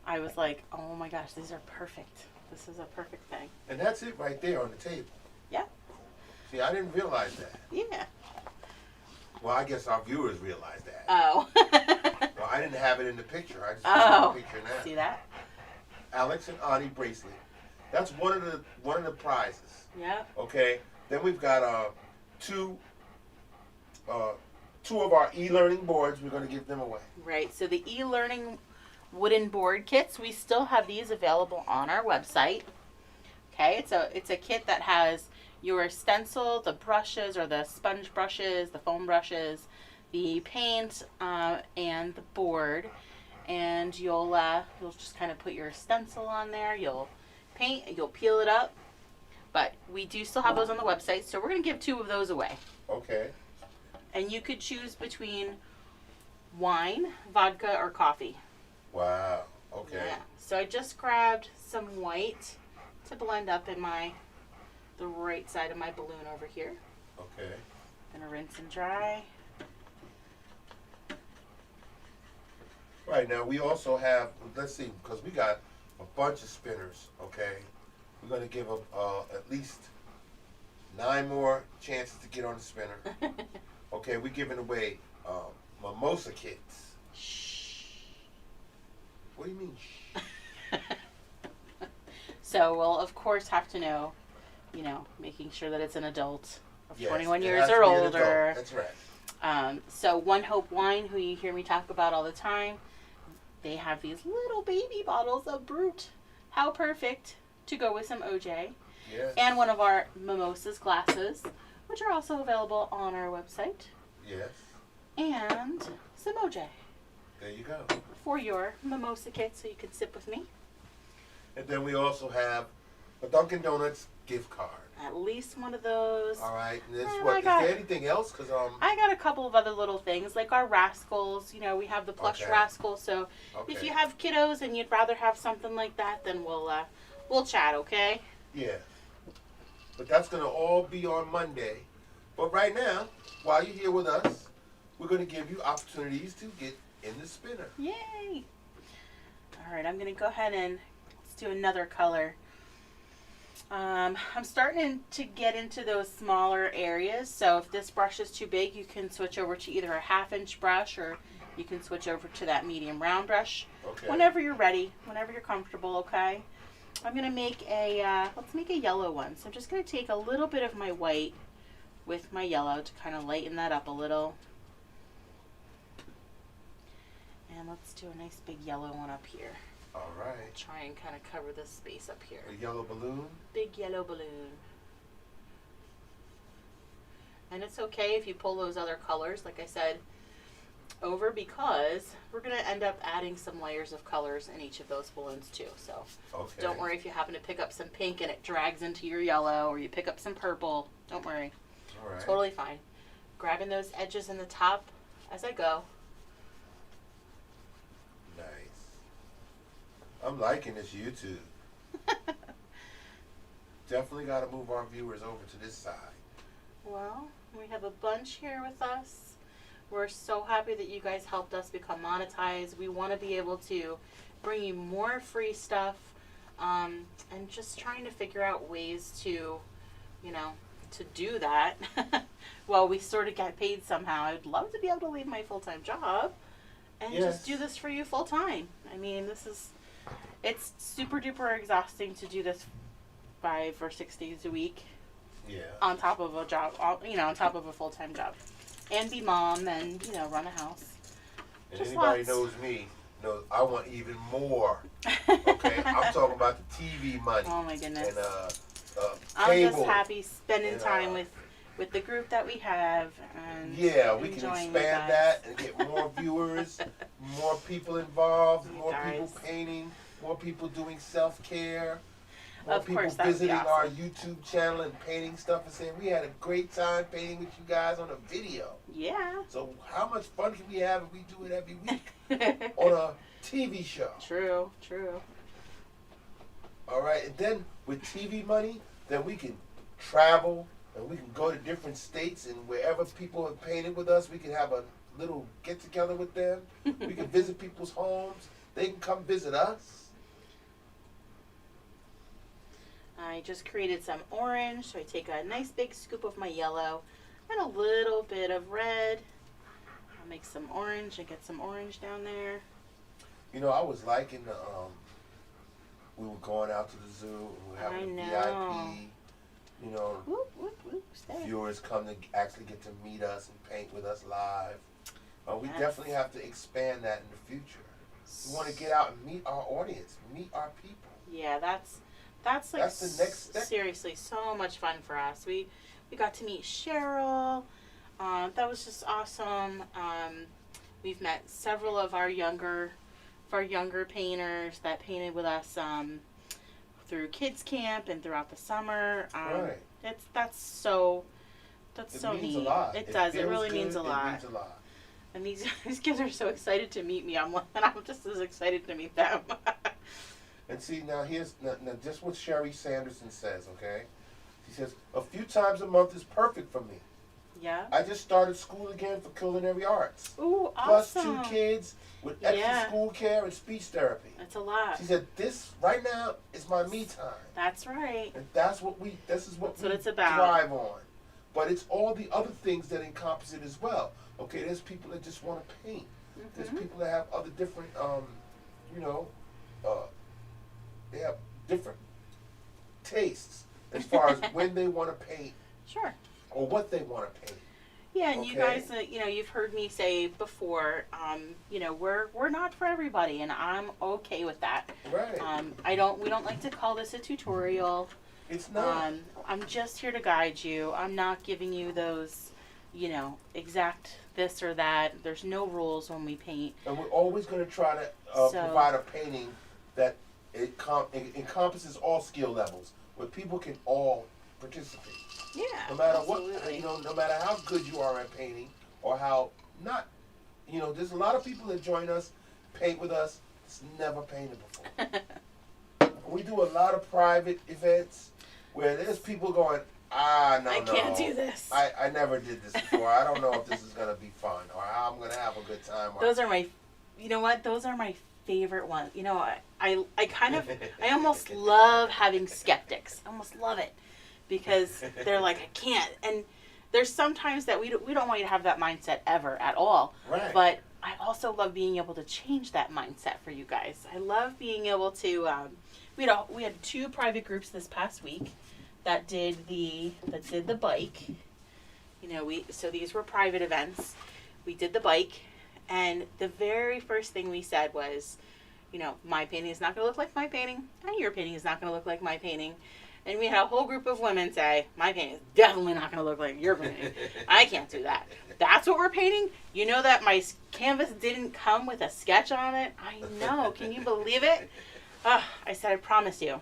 I was like, oh my gosh, these are perfect. This is a perfect thing. And that's it right there on the table. Yeah. See, I didn't realize that. Yeah. Well, I guess our viewers realize that. Oh. Well, I didn't have it in the picture. I just Oh. put the picture now. See that? Alex and Ani bracelet. That's one of the prizes. Yeah. Okay. Then we've got two of our e-learning boards. We're going to give them away. Right. So the e-learning wooden board kits, we still have these available on our website. Okay. It's a kit that has your stencil, the brushes or the sponge brushes, the foam brushes, the paint, and the board. And you'll just kind of put your stencil on there. You'll paint, you'll peel it up. But we do still have those on the website, so we're going to give 2 of those away. Okay. And you could choose between wine, vodka, or coffee. Wow. Okay. Yeah. So I just grabbed some white to blend up in the right side of my balloon over here. Okay. Gonna rinse and dry. Right, now we also have, let's see, because we got a bunch of spinners, okay? We're going to give them at least 9 more chances to get on the spinner. Okay, we're giving away mimosa kits. Shh. What do you mean, shh? So we'll of course have to know, making sure that it's an adult of Yes, 21 it years has to or be an adult. older. That's right. So One Hope Wine, who you hear me talk about all the time, they have these little baby bottles of Brut. How perfect to go with some OJ. Yes. And one of our Mimosas glasses, which are also available on our website. Yes. And some OJ There you go. for your mimosa kit so you can sip with me. And then we also have a Dunkin' Donuts gift card. At least one of those. All right. And this, And what, I is got- there anything else? Because I got a couple of other little things, like our rascals. We have the plush Okay. rascal. So okay. if you have kiddos and you'd rather have something like that, then we'll chat, okay? Yeah. But that's going to all be on Monday. But right now, while you're here with us, we're going to give you opportunities to get in the spinner. Yay! All right, I'm going to go ahead and let's do another color. I'm starting to get into those smaller areas, so if this brush is too big, you can switch over to either a 1/2-inch brush or you can switch over to that medium round brush. Okay. Whenever you're ready, whenever you're comfortable, okay? I'm going to make let's make a yellow one. So I'm just going to take a little bit of my white with my yellow to kind of lighten that up a little. And let's do a nice big yellow one up here. All right. Try and kind of cover this space up here. A yellow balloon. Big yellow balloon. And it's okay if you pull those other colors, like I said, over, because we're going to end up adding some layers of colors in each of those balloons too. So Okay. don't worry if you happen to pick up some pink and it drags into your yellow, or you pick up some purple. Don't worry. All right. Totally fine. Grabbing those edges in the top as I go. Nice. I'm liking this YouTube. Definitely got to move our viewers over to this side. Well, we have a bunch here with us. We're so happy that you guys helped us become monetized. We want to be able to bring you more free stuff, and just trying to figure out ways to, to do that. Well, we sort of get paid somehow. I'd love to be able to leave my full-time job and just do this for you full-time. I mean, it's super duper exhausting to do this 5 or 6 days a week. Yeah. On top of a job, on top of a full-time job. And be mom and, run a house. And just anybody knows me knows I want even more. Okay? I'm talking about the TV money. Oh my goodness. And I'm cable. just happy spending time with the group that we have. And yeah, we can expand that and get more viewers, more people involved, more people painting, more people doing self-care. More people visiting our YouTube channel and painting stuff and saying we had a great time painting with you guys on a video. Yeah. So how much fun can we have if we do it every week on a TV show? True. All right, and then with TV money, then we can travel and we can go to different states, and wherever people have painted with us, we can have a little get together with them. We can visit people's homes. They can come visit us. I just created some orange, so I take a nice big scoop of my yellow and a little bit of red. I'll make some orange and get some orange down there. I was liking the, we were going out to the zoo and we were having VIP, Whoop, whoop, whoop, stay. viewers come to actually get to meet us and paint with us live. We definitely have to expand that in the future. We want to get out and meet our audience, meet our people. Yeah, that's like the next step. Seriously so much fun for us. We got to meet Cheryl. That was just awesome. We've met several of our younger painters that painted with us through kids camp and throughout the summer. Right. That's so means neat. a lot. It does. It really means a It lot. means a lot. And these kids are so excited to meet me. I'm just as excited to meet them. And see, now here's just what Sherry Sanderson says, okay? She says, a few times a month is perfect for me. Yeah. I just started school again for culinary arts. Ooh, Plus awesome. 2 kids with extra school care and speech therapy. That's a lot. She said, this right now is my me time. That's right. And this is what we it's about. thrive on. But it's all the other things that encompass it as well. Okay, there's people that just want to paint. Mm-hmm. There's people that have other different, they have different tastes as far as when they want to paint. Sure. Or what they want to paint. Yeah, and you guys, you've heard me say before, we're not for everybody, and I'm okay with that. Right. We don't like to call this a tutorial. It's not. I'm just here to guide you. I'm not giving you those, exact this or that. There's no rules when we paint. And we're always going to try to provide a painting that it encompasses all skill levels, where people can all participate. Yeah, no matter absolutely. what, no matter how good you are at painting or how not, there's a lot of people that join us, paint with us, that's never painted before. We do a lot of private events where there's people going, no, I can't do this. I never did this before. I don't know if this is going to be fun or how I'm going to have a good time. Those are my, those are my favorite ones. I almost love having skeptics. I almost love it. Because they're like, I can't. And there's sometimes that we don't want you to have that mindset ever at all. Right. But I also love being able to change that mindset for you guys. I love being able to, we had 2 private groups this past week that did the bike. So these were private events. We did the bike, and the very first thing we said was, my painting is not going to look like my painting, and your painting is not going to look like my painting. And we had a whole group of women say, my painting is definitely not going to look like your painting. I can't do that. That's what we're painting? You know that my canvas didn't come with a sketch on it? I know. Can you believe it? I said, I promise you.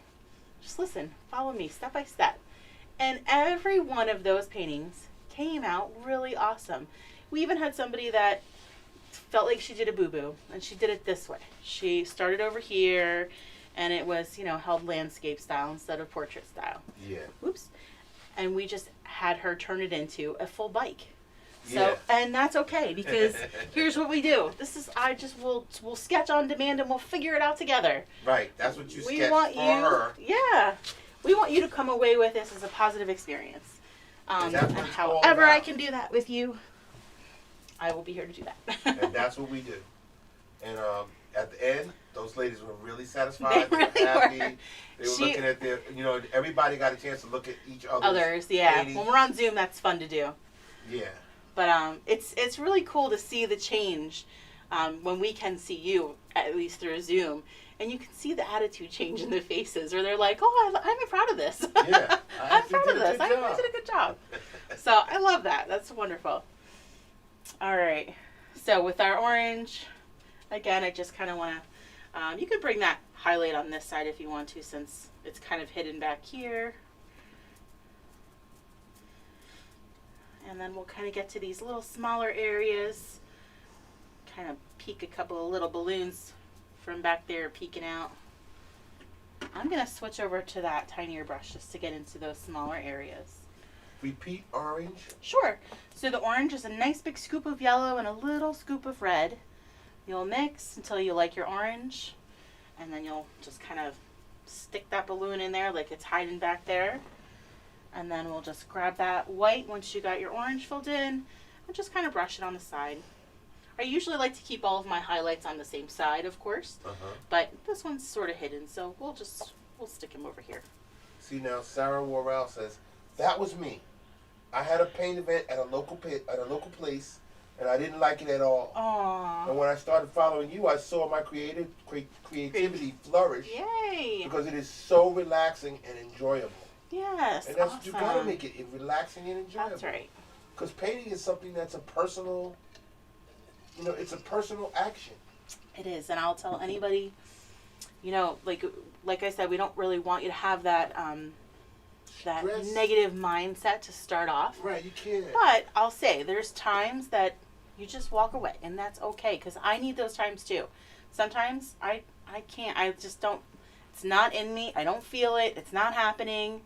Just listen. Follow me step by step. And every one of those paintings came out really awesome. We even had somebody that felt like she did a boo-boo, and she did it this way. She started over here, and it was, held landscape style instead of portrait style. Yeah. Oops. And we just had her turn it into a full bike. So, Yeah. and that's okay, because here's what we do. We'll sketch on demand, and we'll figure it out together. Right. That's what you We sketched want for you, her. yeah. We want you to come away with this as a positive experience. And And that's what it's all however I about. can do that with you, I will be here to do that. And that's what we do. And at the end, those ladies were really satisfied. They were really happy. were. They were looking at their, everybody got a chance to look at each Others, yeah. paintings. When we're on Zoom, that's fun to do. Yeah. But it's really cool to see the change when we can see you, at least through Zoom. And you can see the attitude change in the faces, or they're like, "Oh, I'm proud of this. Yeah, I'm proud of this. I did a good job." So I love that. That's wonderful. All right. So with our orange, again, I just kind of want to. You could bring that highlight on this side if you want to, since it's kind of hidden back here. And then we'll kind of get to these little smaller areas. Kind of peek a couple of little balloons from back there peeking out. I'm going to switch over to that tinier brush just to get into those smaller areas. Repeat orange. Sure. So the orange is a nice big scoop of yellow and a little scoop of red. You'll mix until you like your orange. And then you'll just kind of stick that balloon in there like it's hiding back there. And then we'll just grab that white once you got your orange filled in and just kind of brush it on the side. I usually like to keep all of my highlights on the same side, of course, but this one's sort of hidden, so we'll stick him over here. See now, Sarah Worrell says, "That was me. I had a paint event at a local place, and I didn't like it at all. Aww. And when I started following you, I saw my creativity flourish. Yay! Because it is so relaxing and enjoyable. Yes, And that's awesome. you gotta make it relaxing and enjoyable. That's right. Because painting is something that's a personal, it's a personal action. It is, and I'll tell anybody, like I said, we don't really want you to have that that Stress. negative mindset to start off. Right, you can't. But I'll say there's times that you just walk away, and that's okay, because I need those times too. Sometimes I can't. I just don't. It's not in me. I don't feel it. It's not happening.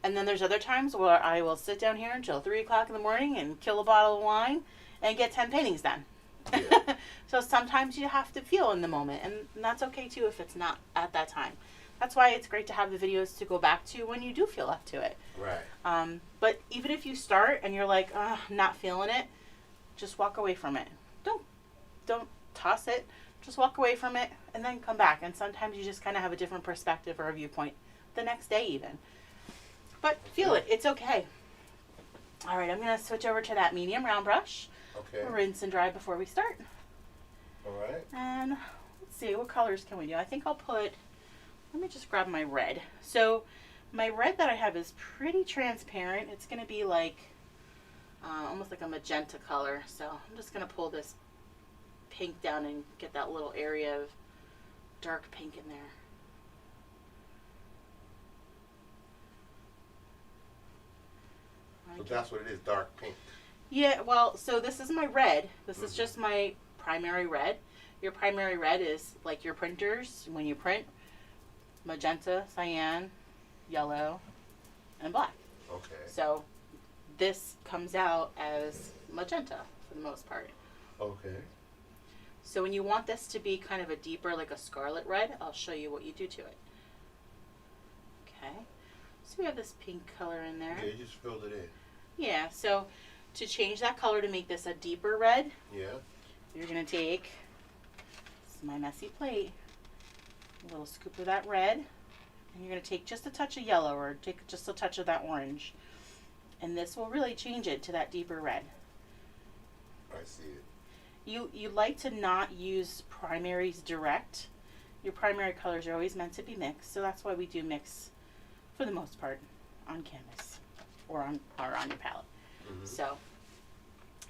And then there's other times where I will sit down here until 3 o'clock in the morning and kill a bottle of wine and get 10 paintings done. Yeah. So sometimes you have to feel in the moment, and that's okay too if it's not at that time. That's why it's great to have the videos to go back to when you do feel up to it. Right. But even if you start and you're like, not feeling it, just walk away from it. Don't toss it. Just walk away from it and then come back. And sometimes you just kind of have a different perspective or a viewpoint the next day even. But feel it. It's okay. All right, I'm going to switch over to that medium round brush. Okay. Rinse and dry before we start. All right. And let's see, what colors can we do? I think I'll put, let me just grab my red. So my red that I have is pretty transparent. It's going to be like, almost like a magenta color. So I'm just going to pull this pink down and get that little area of dark pink in there. So that's what it is, dark pink. Yeah, well, so this is my red. This is just my primary red. Your primary red is like your printers when you print. Magenta, cyan, yellow, and black. Okay. So this comes out as magenta for the most part. Okay. So when you want this to be kind of a deeper, like a scarlet red, I'll show you what you do to it. Okay. So we have this pink color in there. Yeah, you just filled it in. Yeah, so to change that color to make this a deeper red, Yeah. you're going to take, this is my messy plate, a little scoop of that red, and you're going to take just a touch of yellow or take just a touch of that orange. And this will really change it to that deeper red. I see it. You like to not use primaries direct. Your primary colors are always meant to be mixed, so that's why we do mix for the most part on canvas or on your palette. So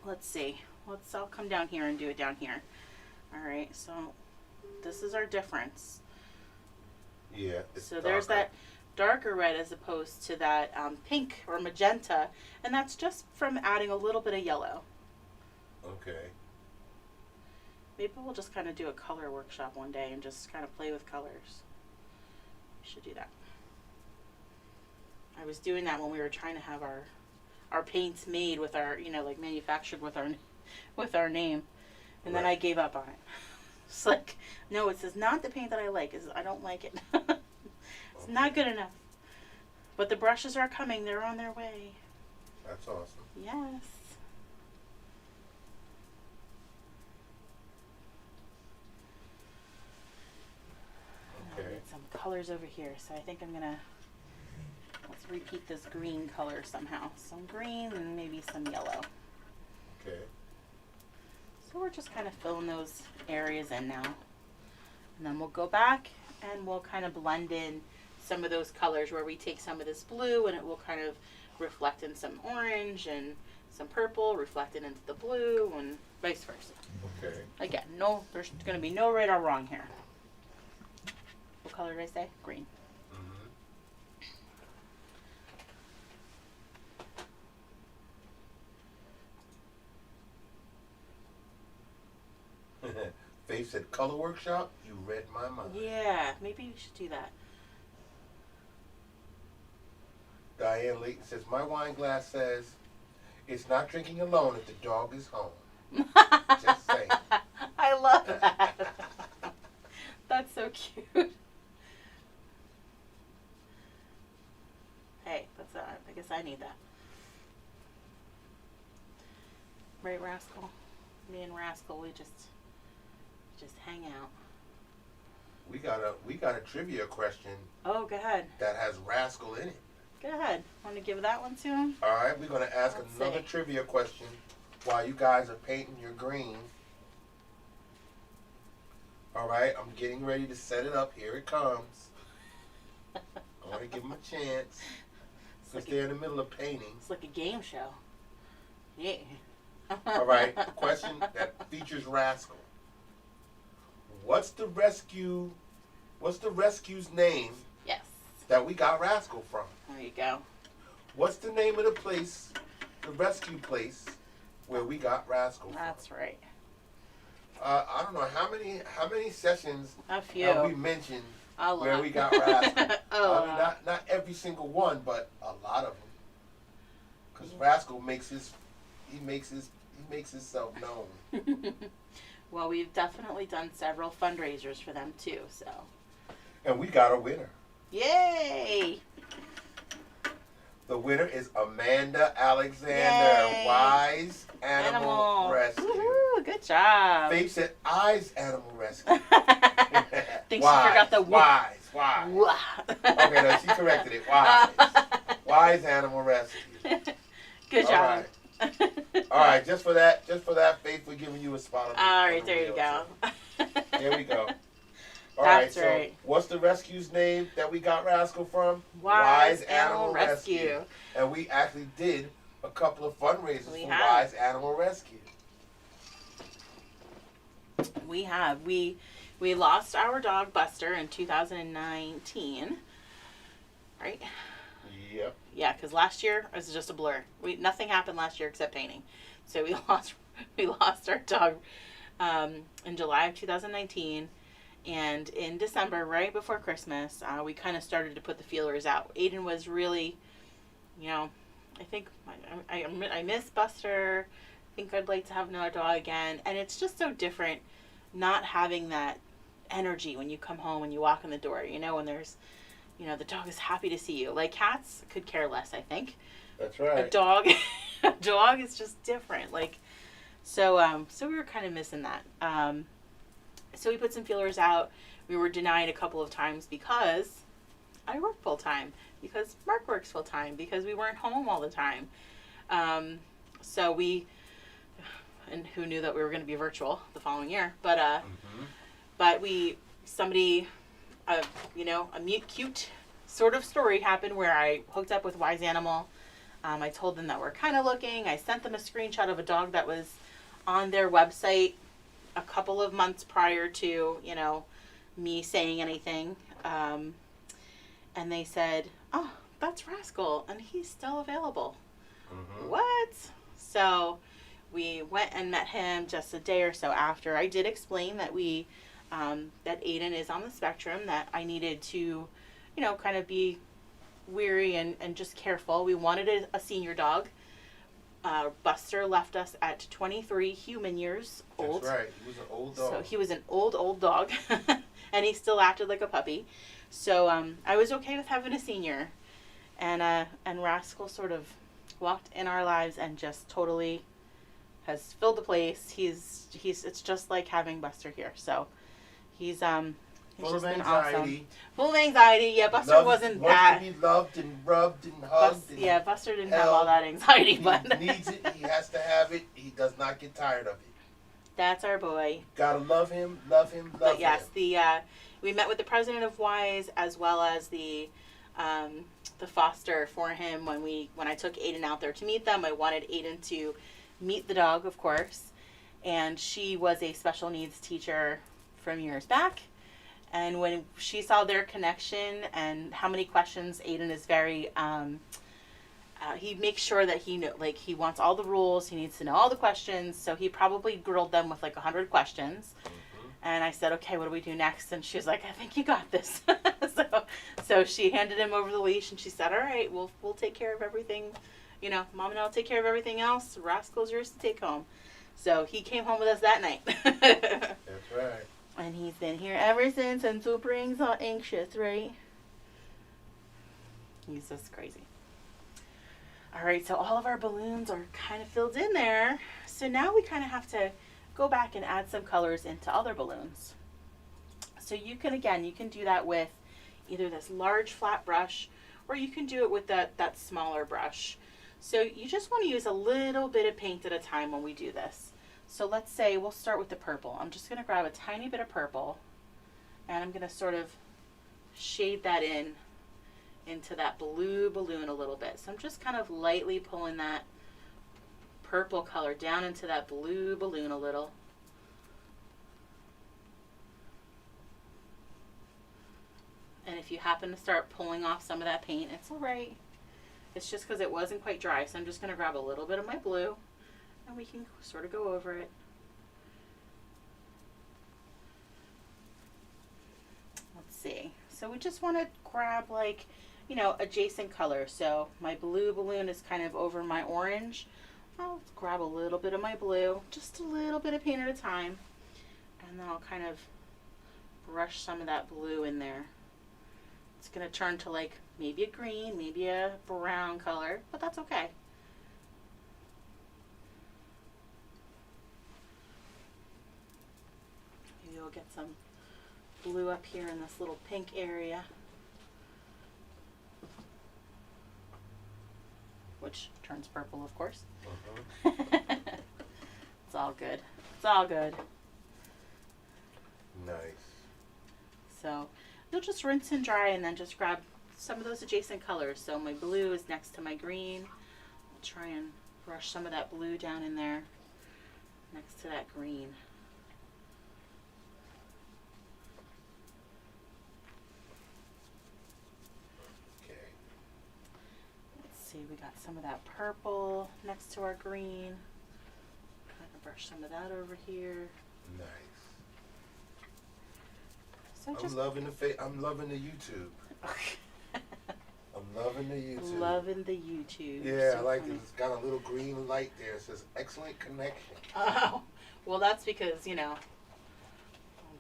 let's see. I'll come down here and do it down here. All right, so this is our difference. Yeah. It's So there's that darker red as opposed to that pink or magenta, and that's just from adding a little bit of yellow. Okay. Maybe we'll just kind of do a color workshop one day and just kind of play with colors. We should do that. I was doing that when we were trying to have our paints made with our, you know, like manufactured with our name, and then I gave up on it. It's like, no, it says not the paint that I like. I don't like it. It's not good enough. But the brushes are coming. They're on their way. That's awesome. Yes. Okay. I need some colors over here, so I think I'm gonna, let's repeat this green color somehow. Some green and maybe some yellow. Okay. So we're just kind of filling those areas in now. And then we'll go back and we'll kind of blend in some of those colors where we take some of this blue and it will kind of reflect in some orange and some purple, reflected into the blue, and vice versa. Okay. Again, no, there's going to be no right or wrong here. What color did I say? Green. Faith said, color workshop? You read my mind. Yeah, maybe we should do that. Diane Layton says, my wine glass says, it's not drinking alone if the dog is home. Just saying. I love that. That's so cute. Hey, that's I guess I need that. Right, Rascal? Me and Rascal, we just hang out. We got a trivia question Oh, go ahead. that has Rascal in it. Go ahead. Want to give that one to him? All right, we're going to ask Let's another see. trivia question while you guys are painting your green. All right, I'm getting ready to set it up. Here it comes. I want to give them a chance because they're in the middle of painting. It's like a game show. Yeah. All right, question that features Rascal. What's the rescue's name Yes. that we got Rascal from? There you go. What's the name of the place, the rescue place, where we got Rascal from? That's right. I don't know how many sessions A few. have we mentioned A lot. where we got Rascal. A I mean, lot. not every single one, but a lot of them. Because Rascal makes himself known. Well, we've definitely done several fundraisers for them too, so. And we got a winner. Yay! The winner is Amanda Alexander, Yay. Wise Animal Rescue. Woohoo, good job. Faith said Eyes Animal Rescue. Think she forgot the Wise. Wah. Okay, no, she corrected it. Wise. Wise Animal Rescue. Good All job. right. All right, just for that, Faith, we're giving you a spot on the All right, on the there you wheel, go. so there we go. All That's right, right. so what's the rescue's name that we got Rascal from? Wise Animal Rescue. And we actually did a couple of fundraisers We for have. Wise Animal Rescue. We have. We lost our dog Buster in 2019, right? Yep. Yeah, because last year it was just a blur. Nothing happened last year except painting. So we lost our dog in July of 2019, and in December, right before Christmas, we kind of started to put the feelers out. Aiden was really, I think I miss Buster. I think I'd like to have another dog again, and it's just so different not having that energy when you come home and you walk in the door. When there's the dog is happy to see you. Like cats could care less, I think. That's right. A dog is just different. Like, so we were kind of missing that. So we put some feelers out. We were denied a couple of times because I work full time, because Mark works full time, because we weren't home all the time. So and who knew that we were going to be virtual the following year? But somebody. A cute sort of story happened where I hooked up with Wise Animal. I told them that we're kind of looking. I sent them a screenshot of a dog that was on their website a couple of months prior to, me saying anything. And they said, oh, that's Rascal, and he's still available. Mm-hmm. What? So we went and met him just a day or so after. I did explain that that Aiden is on the spectrum, that I needed to, you know, kind of be weary and just careful. We wanted a senior dog. Buster left us at 23 human years old. That's right. He was an old dog. So he was an old dog, and he still acted like a puppy. So I was okay with having a senior, and Rascal sort of walked in our lives and just totally has filled the place. It's just like having Buster here. So he's full of just been anxiety. awesome. Full of anxiety. Yeah, Buster wasn't that. Wants to be loved and rubbed and hugged. Yeah, Buster didn't have all that anxiety, but he needs it. He has to have it. He does not get tired of it. That's our boy. Gotta love him, love him, love but yes, him. We met with the president of WISE as well as the foster for him when I took Aiden out there to meet them. I wanted Aiden to meet the dog, of course, and she was a special needs teacher from years back. And when she saw their connection and how many questions, Aiden is very, he makes sure that he wants all the rules. He needs to know all the questions. So he probably grilled them with like 100 questions. Mm-hmm. And I said, okay, what do we do next? And she was like, I think you got this. So she handed him over the leash and she said, all right, we'll take care of everything. You know, Mom and I'll take care of everything else. Rascal's yours to take home. So he came home with us that night. That's right. And he's been here ever since, and super anxious, right? He's just crazy. All right, so all of our balloons are kind of filled in there. So now we kind of have to go back and add some colors into other balloons. So you can do that with either this large flat brush, or you can do it with that smaller brush. So you just want to use a little bit of paint at a time when we do this. So let's say we'll start with the purple. I'm just going to grab a tiny bit of purple, and I'm going to sort of shade that into that blue balloon a little bit. So I'm just kind of lightly pulling that purple color down into that blue balloon a little. And if you happen to start pulling off some of that paint, it's all right. It's just because it wasn't quite dry. So I'm just going to grab a little bit of my blue, and we can sort of go over it. Let's see. So we just want to grab adjacent colors. So my blue balloon is kind of over my orange. I'll grab a little bit of my blue, just a little bit of paint at a time. And then I'll kind of brush some of that blue in there. It's going to turn to like maybe a green, maybe a brown color, but that's okay. Maybe we'll get some blue up here in this little pink area, which turns purple, of course. It's all good. It's all good. Nice. So you'll just rinse and dry and then just grab some of those adjacent colors. So my blue is next to my green. I'll try and brush some of that blue down in there next to that green. Okay. Let's see, we got some of that purple next to our green. Kind of brush some of that over here. Nice. So I'm loving the YouTube. I'm loving the YouTube. Loving the YouTube. Yeah, so I like funny. it. It's got a little green light there. It says excellent connection. Oh, well, that's because,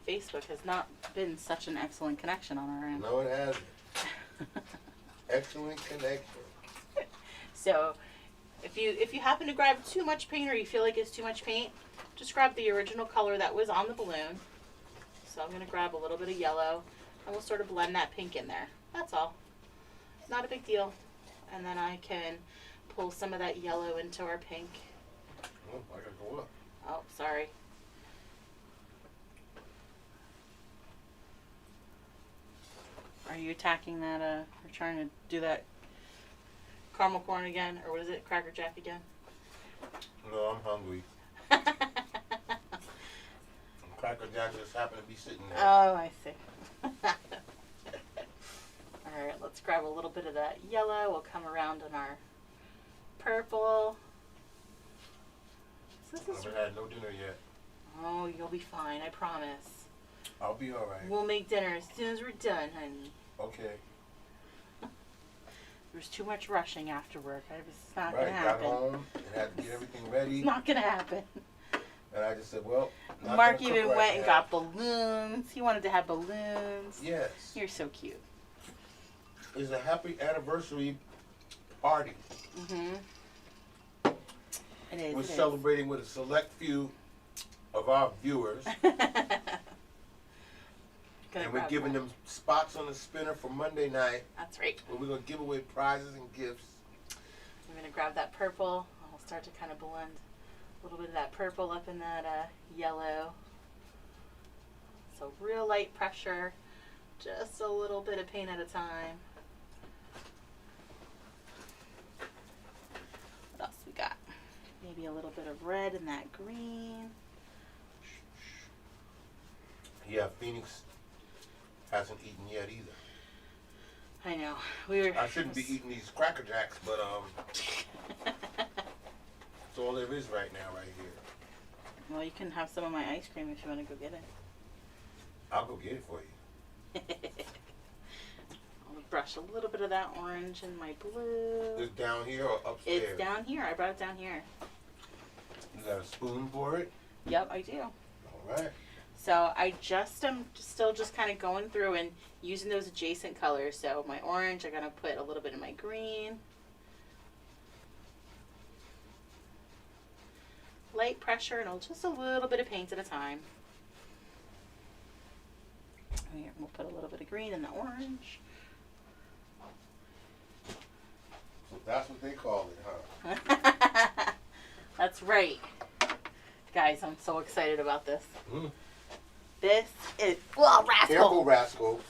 Facebook has not been such an excellent connection on our end. No, it hasn't. Excellent connection. So, if you happen to grab too much paint or you feel like it's too much paint, just grab the original color that was on the balloon. So I'm going to grab a little bit of yellow, and we'll sort of blend that pink in there. That's all. Not a big deal. And then I can pull some of that yellow into our pink. Oh, I gotta go up. Oh, sorry. Are you attacking that, or trying to do that caramel corn again? Or what is it, Cracker Jack again? No, I'm hungry. Cracker Jack just happened to be sitting there. Oh, I see. Alright, let's grab a little bit of that yellow. We'll come around on our purple. This I is. haven't had no dinner yet. Oh, you'll be fine. I promise. I'll be all right. We'll make dinner as soon as we're done, honey. Okay. There's too much rushing after work. It's not Right, gonna happen. got home and had to get everything ready. It's not gonna happen. And I just said, well, not Mark gonna cook even right went and now. got balloons. He wanted to have balloons. Yes. You're so cute. It's a happy anniversary party. Mm-hmm. It is. We're it is. celebrating with a select few of our viewers. And we're giving them spots on the spinner for Monday night. That's right. Where we're going to give away prizes and gifts. I'm going to grab that purple. I'll start to kind of blend a little bit of that purple up in that yellow. So real light pressure. Just a little bit of paint at a time. What else we got? Maybe a little bit of red in that green. Yeah, Phoenix hasn't eaten yet either. I know. I shouldn't be eating these Cracker Jacks, but that's all there is right now, right here. Well, you can have some of my ice cream if you want to go get it. I'll go get it for you. I'll brush a little bit of that orange in my blue. Is it down here or upstairs? It's down here. I brought it down here. You got a spoon for it? Yep, I do. All right. So I just am still just kind of going through and using those adjacent colors. So my orange, I'm going to put a little bit of my green. Light pressure and just a little bit of paint at a time. Here, we'll put a little bit of green in the orange. So that's what they call it, huh? That's right. Guys, I'm so excited about this. Mm. This is, well, Rascal. Careful, Rascal.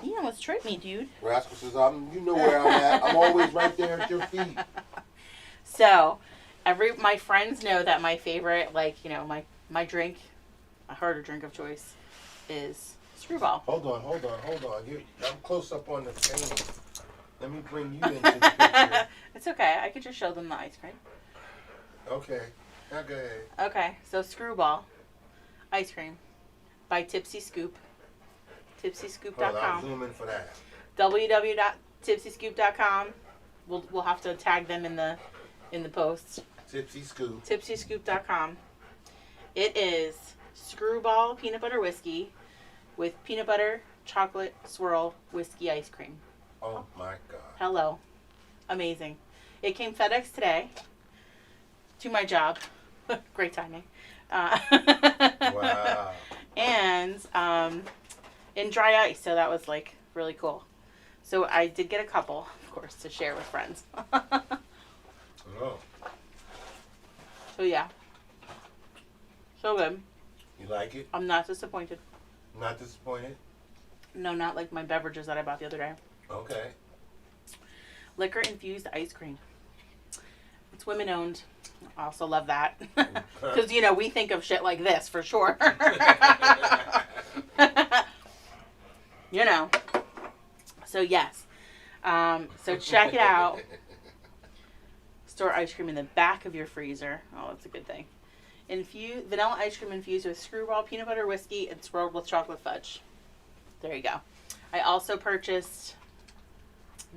You almost tripped me, dude. Rascal says, you know where I'm at. I'm always right there at your feet. So, my friends know that my favorite, my drink, my harder drink of choice, is Screwball. Hold on. I'm close up on the painting. Let me bring you into the picture. It's okay. I could just show them the ice cream. Okay. Okay, so Screwball ice cream by Tipsy Scoop. TipsyScoop.com. I'll zoom in for that. www.tipsyscoop.com. We'll have to tag them in the post. Tipsy Scoop. TipsyScoop.com. It is Screwball peanut butter whiskey with peanut butter chocolate swirl whiskey ice cream. Oh my God. Hello. Amazing. It came FedEx today to my job. Great timing. Wow. And in dry ice, so that was really cool. So I did get a couple, of course, to share with friends. Oh. So yeah. So good. You like it? I'm not disappointed. Not disappointed? No, not like my beverages that I bought the other day. Okay. Liquor infused ice cream. It's women owned. I also love that. Because, we think of shit like this for sure. So, yes. So, check it out. Store ice cream in the back of your freezer. Oh, that's a good thing. Vanilla ice cream infused with Screwball peanut butter whiskey and swirled with chocolate fudge. There you go. I also purchased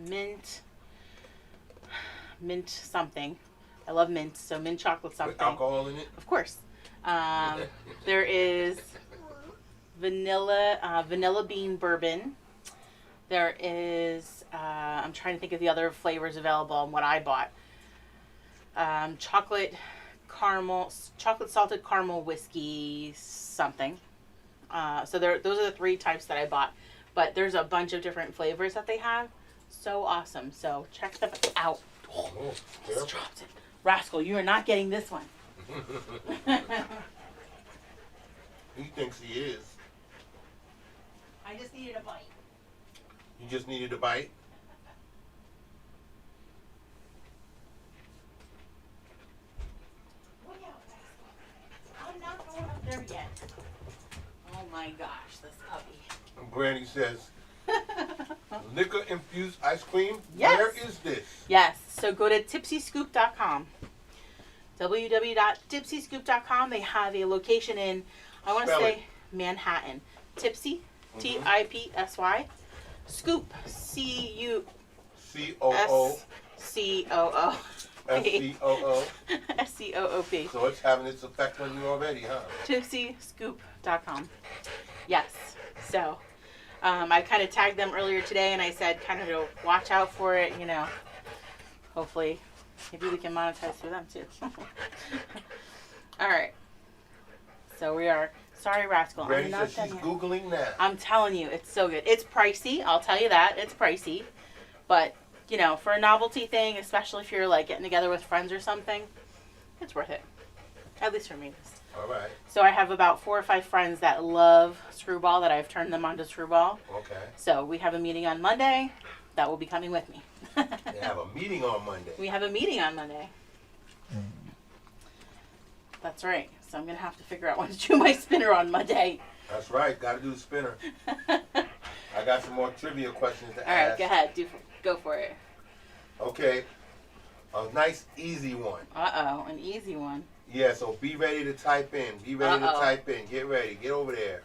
mint something. I love mint, so mint chocolate something. With alcohol in it? Of course. There is vanilla bean bourbon. There is, I'm trying to think of the other flavors available and what I bought. Chocolate salted caramel whiskey something. So those are the 3 types that I bought. But there's a bunch of different flavors that they have. So awesome. So check them out. Oh, Just dropped it. Rascal, you are not getting this one. He thinks he is. I just needed a bite. You just needed a bite? Look out, Rascal. I'm not going up there yet. Oh my gosh, this puppy. Brandy says, liquor infused ice cream? Yes. Where is this? Yes, so go to tipsyscoop.com. www.tipsyscoop.com. They have a location in, I want to Spell say, it. Manhattan. Tipsy, Tipsy, Scoop, C-U... COO. S-C-O-O. SCOO. S-C-O-O-P. So it's having its effect on you already, huh? TipsyScoop.com. Yes. So, I kind of tagged them earlier today, and I said kind of to watch out for it, you know. Hopefully, maybe we can monetize through them too. All right. So we are. Sorry, Rascal. Granny I'm not says done she's yet. Googling now. I'm telling you, it's so good. It's pricey. I'll tell you that. It's pricey. But, you know, for a novelty thing, especially if you're like getting together with friends or something, it's worth it. At least for me. All right. So I have about 4 or 5 friends that love Screwball, that I've turned them on to Screwball. Okay. So we have a meeting on Monday. That will be coming with me. They have a meeting on Monday. We have a meeting on Monday. That's right. So I'm going to have to figure out when to do my spinner on Monday. That's right. Got to do the spinner. I got some more trivia questions to All ask. right, go ahead. Go for it. Okay. A nice, easy one. Uh-oh, an easy one. Yeah, so be ready to type in. Be ready to type in. Get ready. Get over there.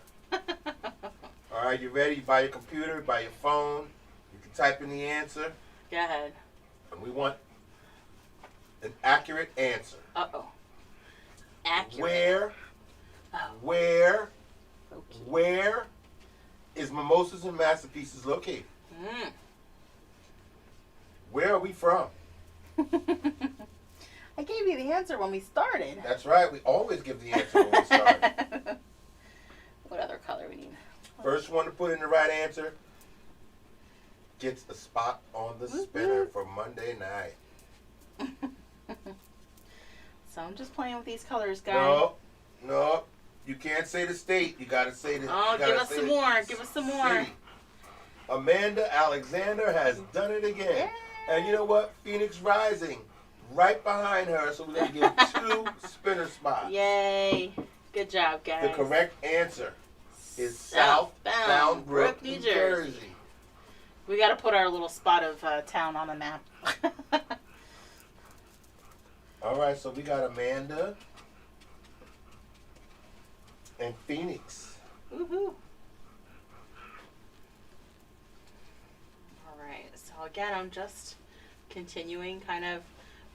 All right, you ready? By your computer, by your phone. You can type in the answer. Go ahead. And we want an accurate answer. Uh-oh. Accurate. Where is Mimosas and Masterpieces located? Where are we from? I gave you the answer when we started. That's right. We always give the answer when we start. What other color we need? First one to put in the right answer gets a spot on the spinner for Monday night. So I'm just playing with these colors, guys. No. You can't say the state. You got to say the give us some more. Give us some more. City. Amanda Alexander has done it again. Yay. And you know what? Phoenix Rising right behind her. So we're going to give 2 spinner spots. Yay. Good job, guys. The correct answer is Southbound Brook, New Jersey. We got to put our little spot of town on the map. All right, so we got Amanda and Phoenix. Woohoo. All right, so again, I'm just continuing kind of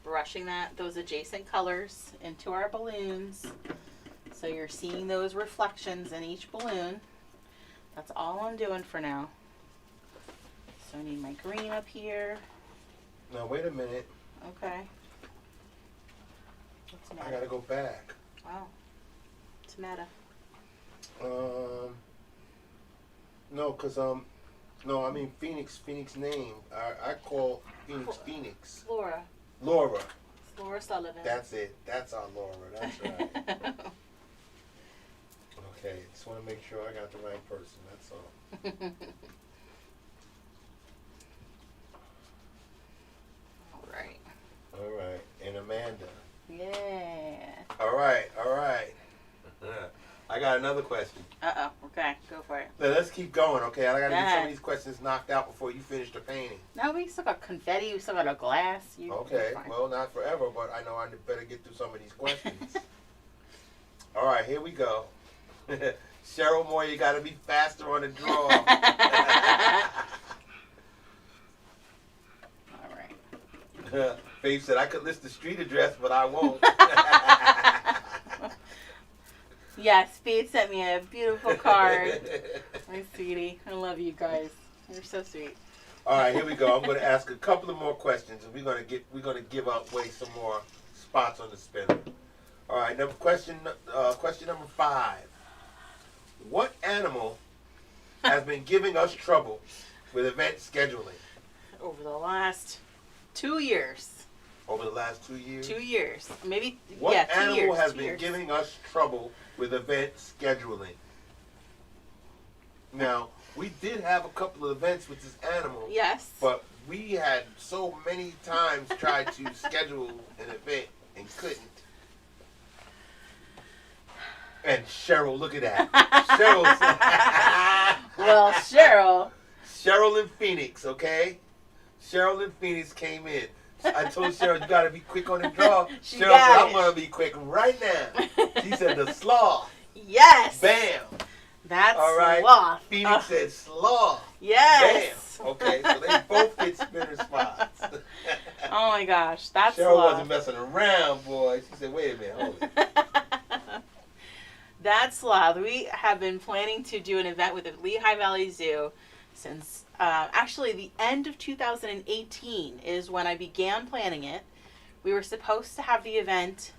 brushing those adjacent colors into our balloons. So you're seeing those reflections in each balloon. That's all I'm doing for now. So I need my green up here. Now, wait a minute. Okay. What's the I matter? got to go back. Wow. What's the matter? No, because, no, I mean Phoenix name. I call Phoenix Phoenix. Laura. Laura. It's Laura Sullivan. That's it. That's our Laura. That's right. Okay, just want to make sure I got the right person. That's all. All right. All right. And Amanda. Yeah. All right. I got another question. Uh-oh. Okay, go for it. So let's keep going, okay? I got to get some ahead. of these questions knocked out before you finish the painting. No, we still got confetti. We still got a glass. Okay, Fine. well, not forever, but I know I better get through some of these questions. All right, here we go. Cheryl Moore, you got to be faster on the draw. All right. Faith said I could list the street address, but I won't. Yes, Faith sent me a beautiful card. My sweetie. I love you guys. You're so sweet. All right, here we go. I'm going to ask a couple of more questions, and we're going to give away some more spots on the spinner. All right, question number 5. What animal has been giving us trouble with event scheduling? Over the last 2 years. Over the last 2 years? 2 years. Maybe, What 2 animal years. has 2 been years. giving us trouble with event scheduling? Now, we did have a couple of events with this animal. Yes. But we had so many times tried to schedule an event and couldn't. And Cheryl, look at that. Well, Cheryl. Cheryl and Phoenix, okay? Cheryl and Phoenix came in. I told Cheryl, you got to be quick on the draw. She Cheryl got said, it. I'm going to be quick right now. She said, the sloth. Yes. Bam. That's All right. sloth. Phoenix said sloth. Yes. Bam. Okay, so they both get spinner spots. Oh my gosh, that's Cheryl sloth. wasn't messing around, boy. She said, wait a minute, hold it. That's sloth. We have been planning to do an event with the Lehigh Valley Zoo since actually the end of 2018 is when I began planning it. We were supposed to have the event.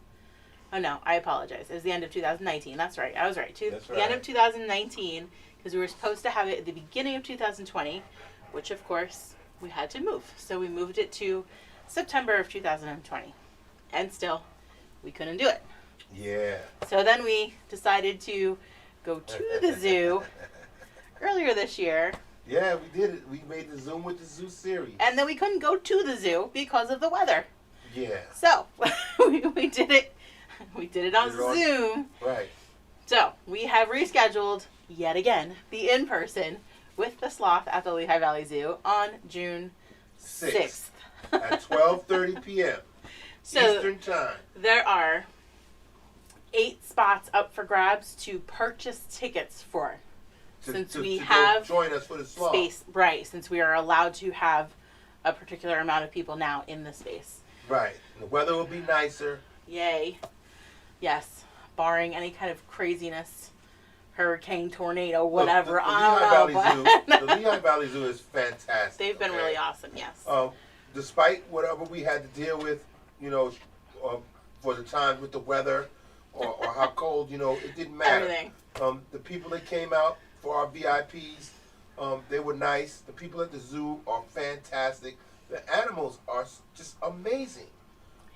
Oh no, I apologize. It was the end of 2019. That's right. I was right. That's The end right. of 2019 because we were supposed to have it at the beginning of 2020, which of course we had to move. So we moved it to September of 2020. And still, we couldn't do it. Yeah. So then we decided to go to the zoo earlier this year. Yeah, we did it. We made the Zoom with the Zoo series. And then we couldn't go to the zoo because of the weather. Yeah. So we did it. We did it on Did it on- Zoom. Right. So we have rescheduled yet again the in-person with the sloth at the Lehigh Valley Zoo on June 6th. At 12:30 p.m. So Eastern Time. there are 8 spots up for grabs to purchase tickets for. Since we go have join us for the sloth. space, right, since we are allowed to have a particular amount of people now in the space. Right. The weather will be nicer. Yay. Yes. Barring any kind of craziness, hurricane, tornado, whatever. Look, I don't know. the Lehigh Valley Zoo is fantastic. They've been okay? really awesome, yes. Despite whatever we had to deal with, for the times with the weather or how cold, it didn't matter. Everything. The people that came out for our VIPs, they were nice. The people at the zoo are fantastic. The animals are just amazing.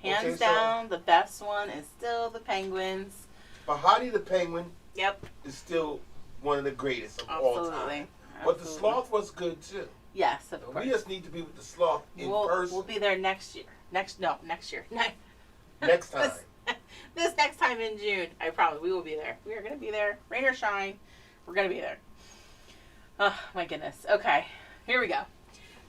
Hands down, the best one is still the penguins. Bahati the penguin Yep. is still one of the greatest of all time. Absolutely. But the sloth was good too. Yes, of course. We just need to be with the sloth in person We'll be there next year. Next year. next time. This next time in June, I promise we will be there. We are going to be there. Rain or shine, we're going to be there. Oh, my goodness. Okay, here we go.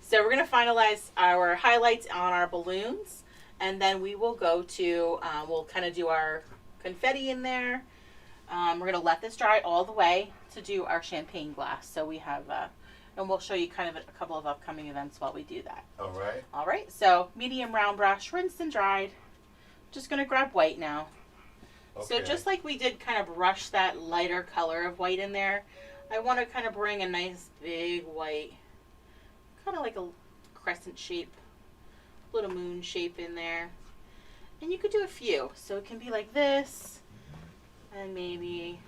So we're going to finalize our highlights on our balloons, and then we will go to, we'll kind of do our confetti in there. We're going to let this dry all the way to do our champagne glass. So we have, and we'll show you kind of a couple of upcoming events while we do that. All right. All right, so medium round brush, rinsed and dried. Just going to grab white now. So Okay. just like we did kind of rush that lighter color of white in there, I want to kind of bring a nice big white, kind of like a crescent shape, little moon shape in there. And you could do a few. So it can be like this, and maybe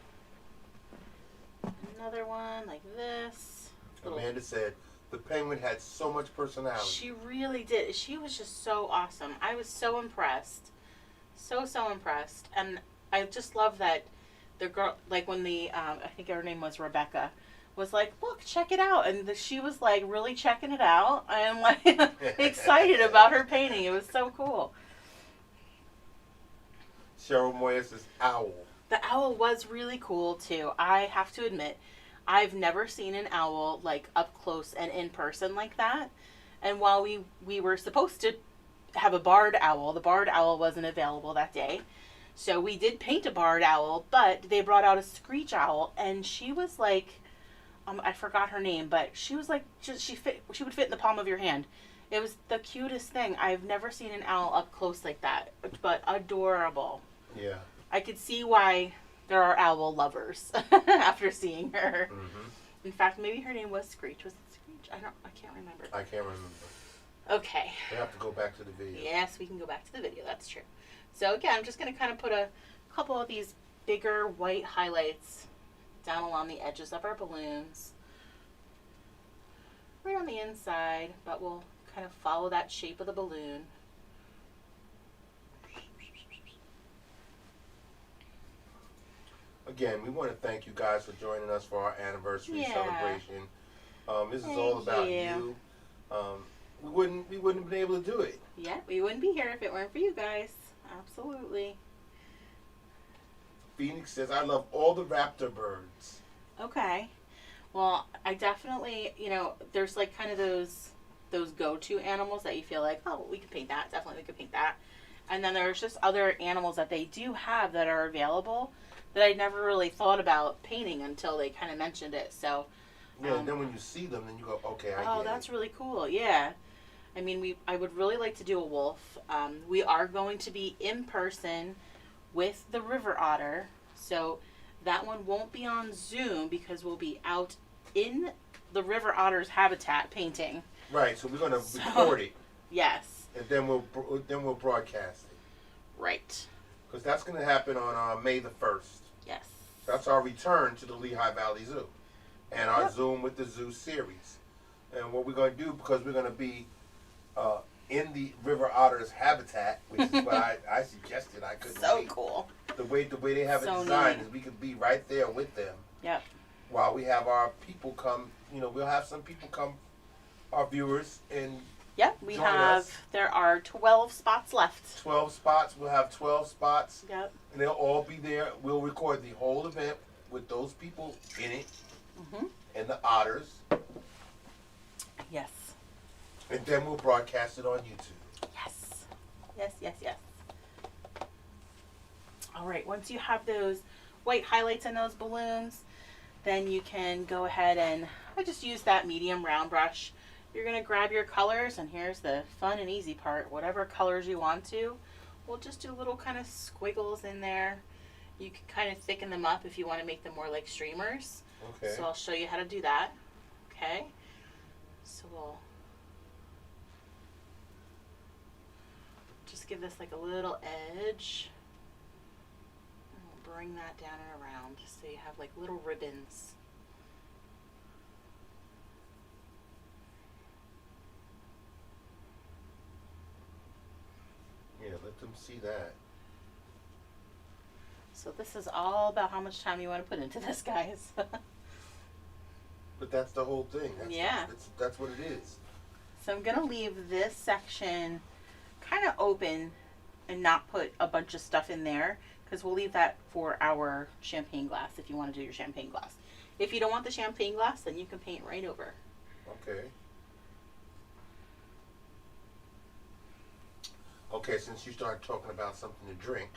another one like this. Amanda said the penguin had so much personality. She really did. She was just so awesome. I was so impressed. So impressed. And I just love that the girl, like when the, I think her name was Rebecca, was like, look, check it out. And she was like really checking it out. I'm like excited about her painting. It was so cool. Cheryl Moyes' owl. The owl was really cool too. I have to admit, I've never seen an owl like up close and in person like that. And while we were supposed to have a barred owl, the barred owl wasn't available that day. So we did paint a barred owl, but they brought out a screech owl, and she was like, I forgot her name, but she was like, she would fit in the palm of your hand. It was the cutest thing. I've never seen an owl up close like that, but adorable. Yeah. I could see why there are owl lovers after seeing her. Mm-hmm. In fact, maybe her name was Screech. Was it Screech? I can't remember. I can't remember. Okay. We have to go back to the video. Yes, we can go back to the video. That's true. So again, I'm just going to kind of put a couple of these bigger white highlights down along the edges of our balloons. Right on the inside, but we'll kind of follow that shape of the balloon. Again, we want to thank you guys for joining us for our anniversary Yeah. celebration. This is Thank all about you. you. We wouldn't have been able to do it. Yeah, we wouldn't be here if it weren't for you guys. Absolutely. Phoenix says, I love all the raptor birds. Okay. Well, I definitely, there's like kind of those those go-to animals that you feel like, oh, we could paint that. Definitely we could paint that. And then there's just other animals that they do have that are available that I never really thought about painting until they kind of mentioned it. So Yeah, and then when you see them, then you go, okay, I get oh, that's really cool. Yeah. I mean, I would really like to do a wolf. We are going to be in person with the river otter. So that one won't be on Zoom because we'll be out in the river otter's habitat painting. Right, so we're going to record it. Yes. And then we'll broadcast it. Right. Because that's going to happen on May the 1st. Yes. That's our return to the Lehigh Valley Zoo. And our Yep. Zoom with the Zoo series. And what we're going to do, because we're going to be in the river otter's habitat, which is what I suggested. I couldn't So wait. cool. The way they have So it designed neat. is we could be right there with them. Yep. While we have our people come, we'll have some people come, our viewers, and Yep. We join have, us. there are 12 spots left. 12 spots. We'll have 12 spots, Yep. and they'll all be there. We'll record the whole event with those people in it, hmm and the otters, Yes. and then we'll broadcast it on YouTube. Yes. Yes, yes, yes. All right, once you have those white highlights in those balloons, then you can go ahead and, I just use that medium round brush. You're going to grab your colors, and here's the fun and easy part. Whatever colors you want to, we'll just do little kind of squiggles in there. You can kind of thicken them up if you want to make them more like streamers. Okay. So I'll show you how to do that. Okay. So we'll just give this like a little edge. And we'll bring that down and around so you have like little ribbons. Yeah, let them see that. So this is all about how much time you want to put into this, guys. But that's the whole thing. Yeah. That's what it is. So I'm going to leave this section kind of open and not put a bunch of stuff in there because we'll leave that for our champagne glass if you want to do your champagne glass. If you don't want the champagne glass, then you can paint right over. Okay. Okay, since you started talking about something to drink,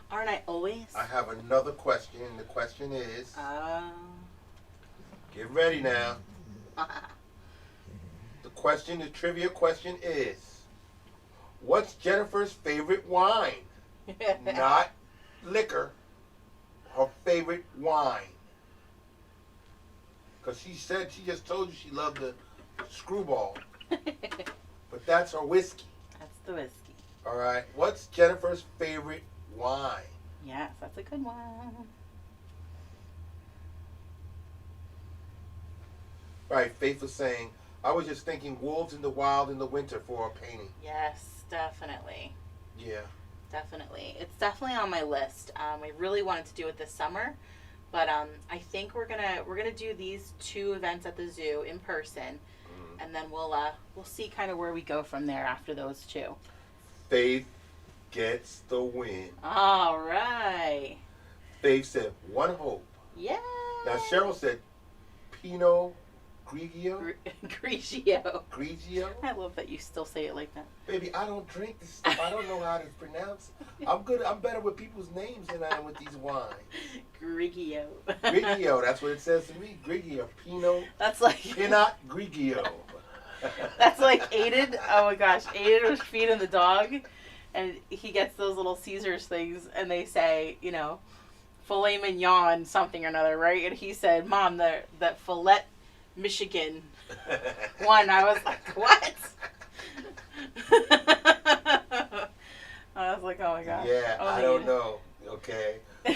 Aren't I always? I have another question. The question is, Oh. get ready now. The trivia question is, what's Jennifer's favorite wine? Not liquor, her favorite wine. Because she said, she just told you she loved the Screwball. But that's her whiskey. That's the whiskey. All right. What's Jennifer's favorite wine? Yes, that's a good one. Right. Faith was saying, I was just thinking wolves in the wild in the winter for a painting. Yes, definitely. Yeah. Definitely. It's definitely on my list. We really wanted to do it this summer, but I think we're gonna do these two events at the zoo in person, and then we'll see kind of where we go from there after those two. Faith gets the win. All right. Faith said, one hope. Yeah. Now Cheryl said, Pinot Grigio. Grigio. Grigio. I love that you still say it like that. Baby, I don't drink this stuff. I don't know how to pronounce it. I'm good. I'm better with people's names than I am with these wines. Grigio. Grigio. That's what it says to me. Grigio. Pinot. That's like Pinot Grigio. That's like Aiden. Oh my gosh, Aiden was feeding the dog, and he gets those little Caesars things, and they say, filet mignon something or another, right? And he said, "Mom, that filet Michigan one." I was like, "What?" I was like, "Oh my gosh." Yeah, Oh, I don't know. Okay.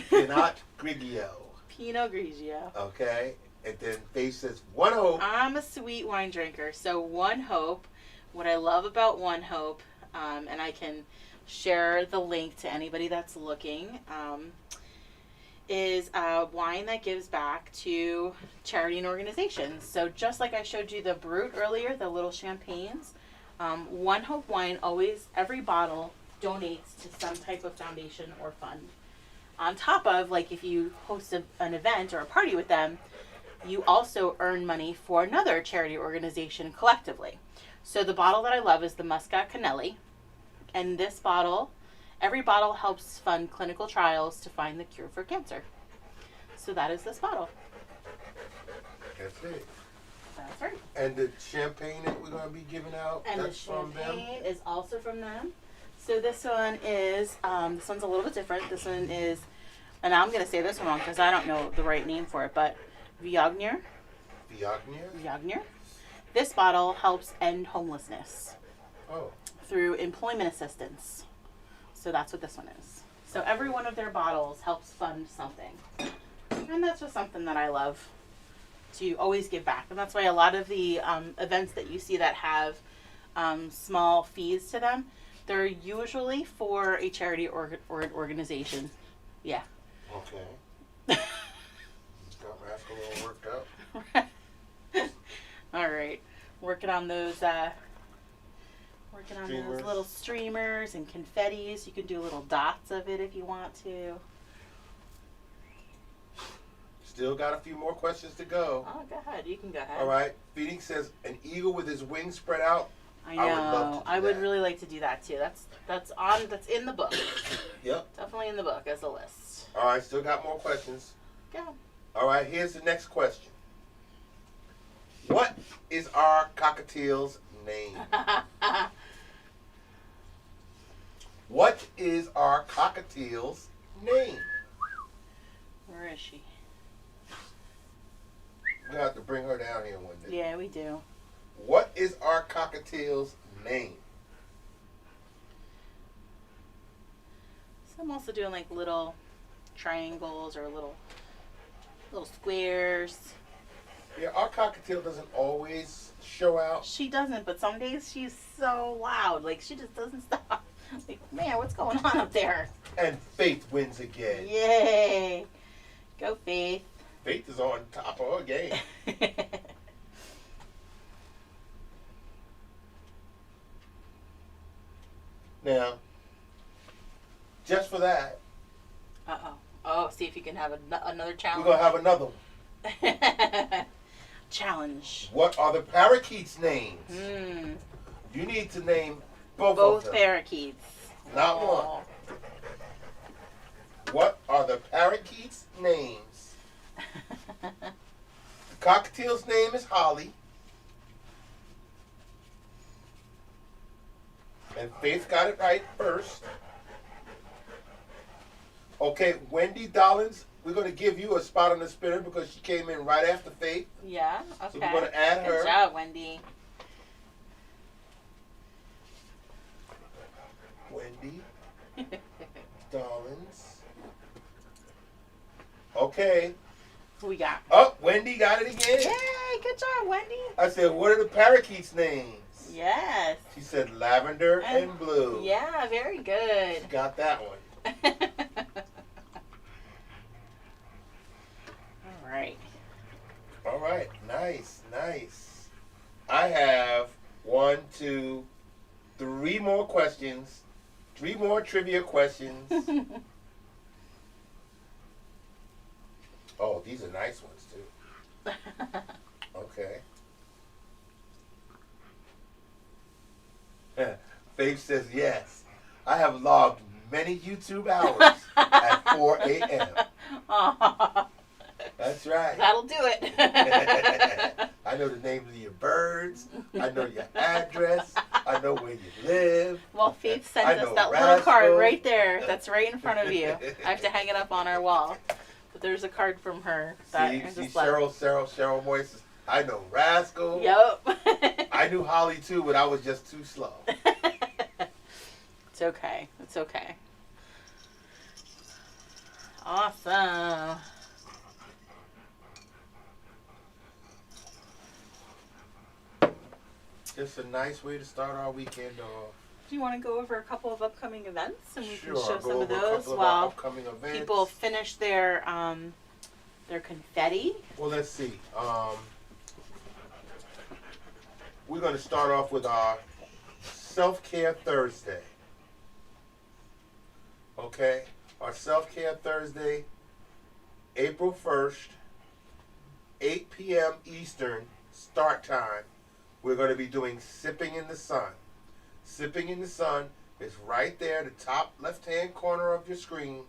Pinot Grigio. Pinot Grigio. Okay. And then Faith says, one hope. I'm a sweet wine drinker, so One Hope. What I love about One Hope, and I can share the link to anybody that's looking, is a wine that gives back to charity and organizations. So just like I showed you the Brut earlier, the little champagnes, One Hope wine always, every bottle donates to some type of foundation or fund. On top of, like, if you host an event or a party with them, you also earn money for another charity organization collectively. So the bottle that I love is the Muscat Cannelli. And this bottle, every bottle helps fund clinical trials to find the cure for cancer. So that is this bottle. That's it. That's right. And the champagne that we're going to be giving out, And that's the from them? champagne is also from them. So this one is, this one's a little bit different. This one is, and I'm going to say this one wrong because I don't know the right name for it, but Viognier. Viognier. This bottle helps end homelessness through employment assistance. So that's what this one is. So every one of their bottles helps fund something. And that's just something that I love to always give back. And that's why a lot of the events that you see that have small fees to them, they're usually for a charity or organization. Yeah. Okay. Got Rascal all worked up. All right. Working on those those little streamers and confettis. You can do little dots of it if you want to. Still got a few more questions to go. Oh, go ahead. You can go ahead. All right. Phoenix says, an eagle with his wings spread out. I know. I would really like to do that too. That's in the book. Yep. Definitely in the book as a list. All right. Still got more questions. Go. All right. Here's the next question. What is our cockatiel's name? What is our cockatiel's name? Where is she? We're going to have to bring her down here one day. Yeah, we do. What is our cockatiel's name? So I'm also doing like little triangles or little squares. Yeah, our cockatiel doesn't always show out. She doesn't, but some days she's so loud. Like, she just doesn't stop. Like, man, what's going on up there? And Faith wins again. Yay. Go, Faith. Faith is on top of her game. Now, just for that, Uh-oh. Oh, see if you can have another challenge. we're going to have another one. Challenge. What are the parakeets' names? Hmm. You need to name both of Both them. parakeets. Not Oh. one. What are the parakeets' names? The cockatiel's name is Holly. And Faith got it right first. Okay, Wendy Dollins, we're going to give you a spot on the spinner because she came in right after Faith. Yeah, okay. So we're going to add her. Good job, Wendy. Wendy Dollins. Okay. Who we got? Oh, Wendy got it again. Yay, good job, Wendy. I said, what are the parakeets' names? Yes. She said lavender and blue. Yeah, very good. She got that one. All right. All right. Nice, nice. I have 1, 2, 3 more questions. 3 more trivia questions. Oh, these are nice ones, too. Okay. Faith says yes. I have logged many YouTube hours at 4 a.m. Aw. That's right. That'll do it. I know the names of your birds. I know your address. I know where you live. Well, Faith sent I us know that little Rascal. card right there. That's right in front of you. I have to hang it up on our wall. But there's a card from her. That See, I just Cheryl Moyes. I know Rascal. Yep. I knew Holly too, but I was just too slow. It's okay. It's okay. Awesome. Just a nice way to start our weekend off. Do you want to go over a couple of upcoming events and we Sure, can show I'll go some of over a those couple of our while upcoming events. people finish their confetti? Well, let's see. We're going to start off with our Self-Care Thursday. Okay? Our Self-Care Thursday, April 1st 8 p.m. Eastern start time, we're going to be doing Sipping in the Sun. Sipping in the Sun is right there, the top left-hand corner of your screen.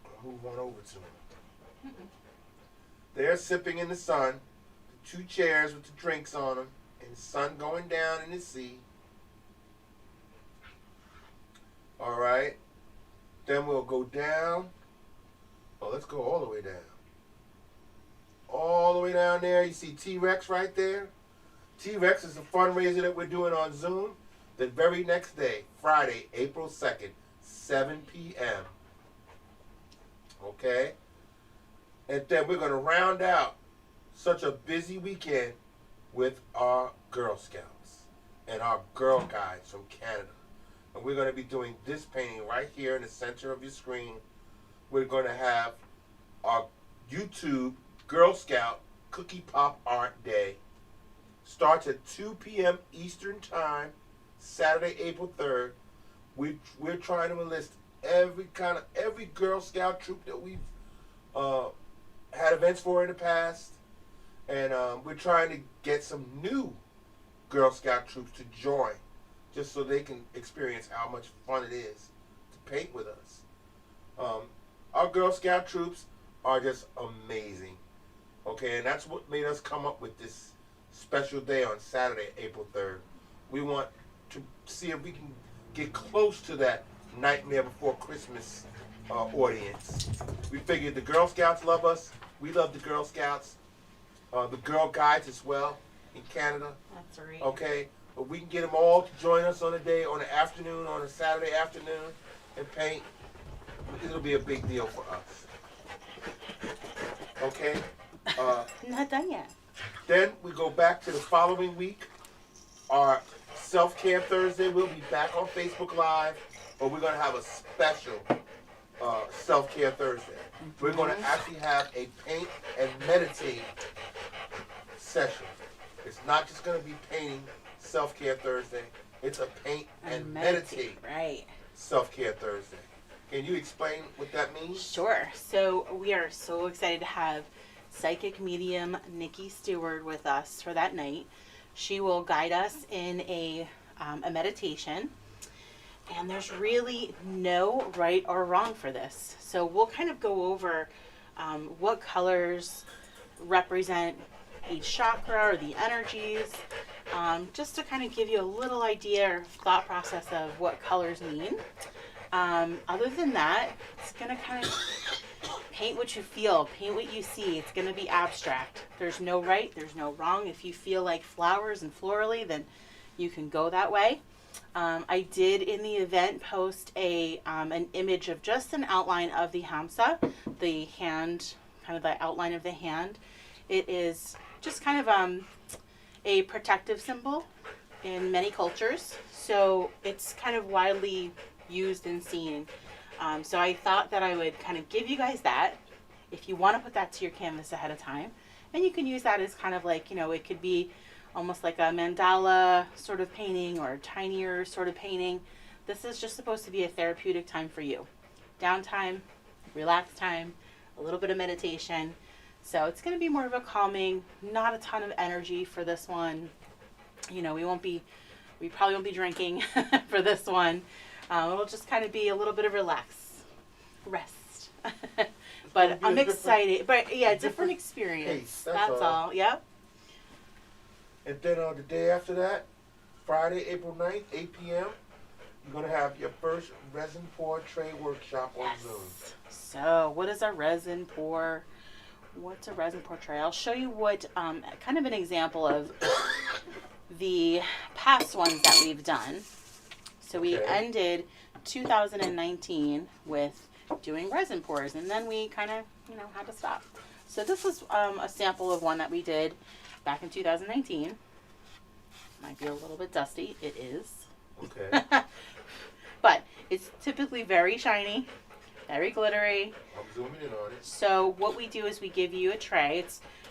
I'll move on over to it. They're Sipping in the Sun. The 2 chairs with the drinks on them, and the sun going down in the sea. All right. Then we'll go down. Oh, let's go all the way down. All the way down there, you see T-Rex right there. T-Rex is a fundraiser that we're doing on Zoom the very next day, Friday, April 2nd, 7 p.m. Okay? And then we're going to round out such a busy weekend with our Girl Scouts and our Girl Guides from Canada. And we're going to be doing this painting right here in the center of your screen. We're going to have our YouTube Girl Scout Cookie Pop Art Day. Starts at 2 p.m. Eastern Time, Saturday, April 3rd. We're trying to enlist every Girl Scout troop that we've had events for in the past. And we're trying to get some new Girl Scout troops to join, just so they can experience how much fun it is to paint with us. Our Girl Scout troops are just amazing. Okay, and that's what made us come up with this special day on Saturday, April 3rd. We want to see if we can get close to that Nightmare Before Christmas audience. We figured the Girl Scouts love us. We love the Girl Scouts. The Girl Guides as well in Canada. That's right. Okay, but we can get them all to join us on a day, on an afternoon, on a Saturday afternoon, and paint. It'll be a big deal for us. Okay. Not done yet. Then we go back to the following week. Our Self-Care Thursday. We'll be back on Facebook Live, but we're going to have a special Self-Care Thursday. We're going to actually have a paint and meditate session. It's not just going to be painting Self-Care Thursday. It's a paint and meditate right. Self-Care Thursday. Can you explain what that means? Sure. So we are so excited to have psychic medium Nikki Stewart with us for that night. She will guide us in a meditation. And there's really no right or wrong for this. So we'll kind of go over what colors represent each chakra or the energies, just to kind of give you a little idea or thought process of what colors mean. Other than that, it's going to kind of paint what you feel, paint what you see. It's going to be abstract. There's no right, there's no wrong. If you feel like flowers and florally, then you can go that way. I did in the event post an image of just an outline of the hamsa, the hand, kind of the outline of the hand. It is just kind of a protective symbol in many cultures, so it's kind of widely used and seen. So I thought that I would kind of give you guys that if you want to put that to your canvas ahead of time, and you can use that as kind of like, it could be almost like a mandala sort of painting or a tinier sort of painting. This is just supposed to be a therapeutic time for you. Downtime, relax time, a little bit of meditation. So it's going to be more of a calming, not a ton of energy for this one. We probably won't be drinking for this one. It'll just kind of be a little bit of rest. But I'm excited. But yeah, different experience. That's all. Yep. And then the day after that, Friday, April 9th, 8 p.m., you're going to have your first resin pour tray workshop on Zoom. So what is a resin pour? What's a resin pour tray? I'll show you what, kind of an example of the past ones that we've done. So we ended 2019 with doing resin pours, and then we kind of, had to stop. So this is a sample of one that we did back in 2019. Might be a little bit dusty. It is. Okay. But it's typically very shiny, very glittery. I'm zooming in on it. So what we do is we give you a tray.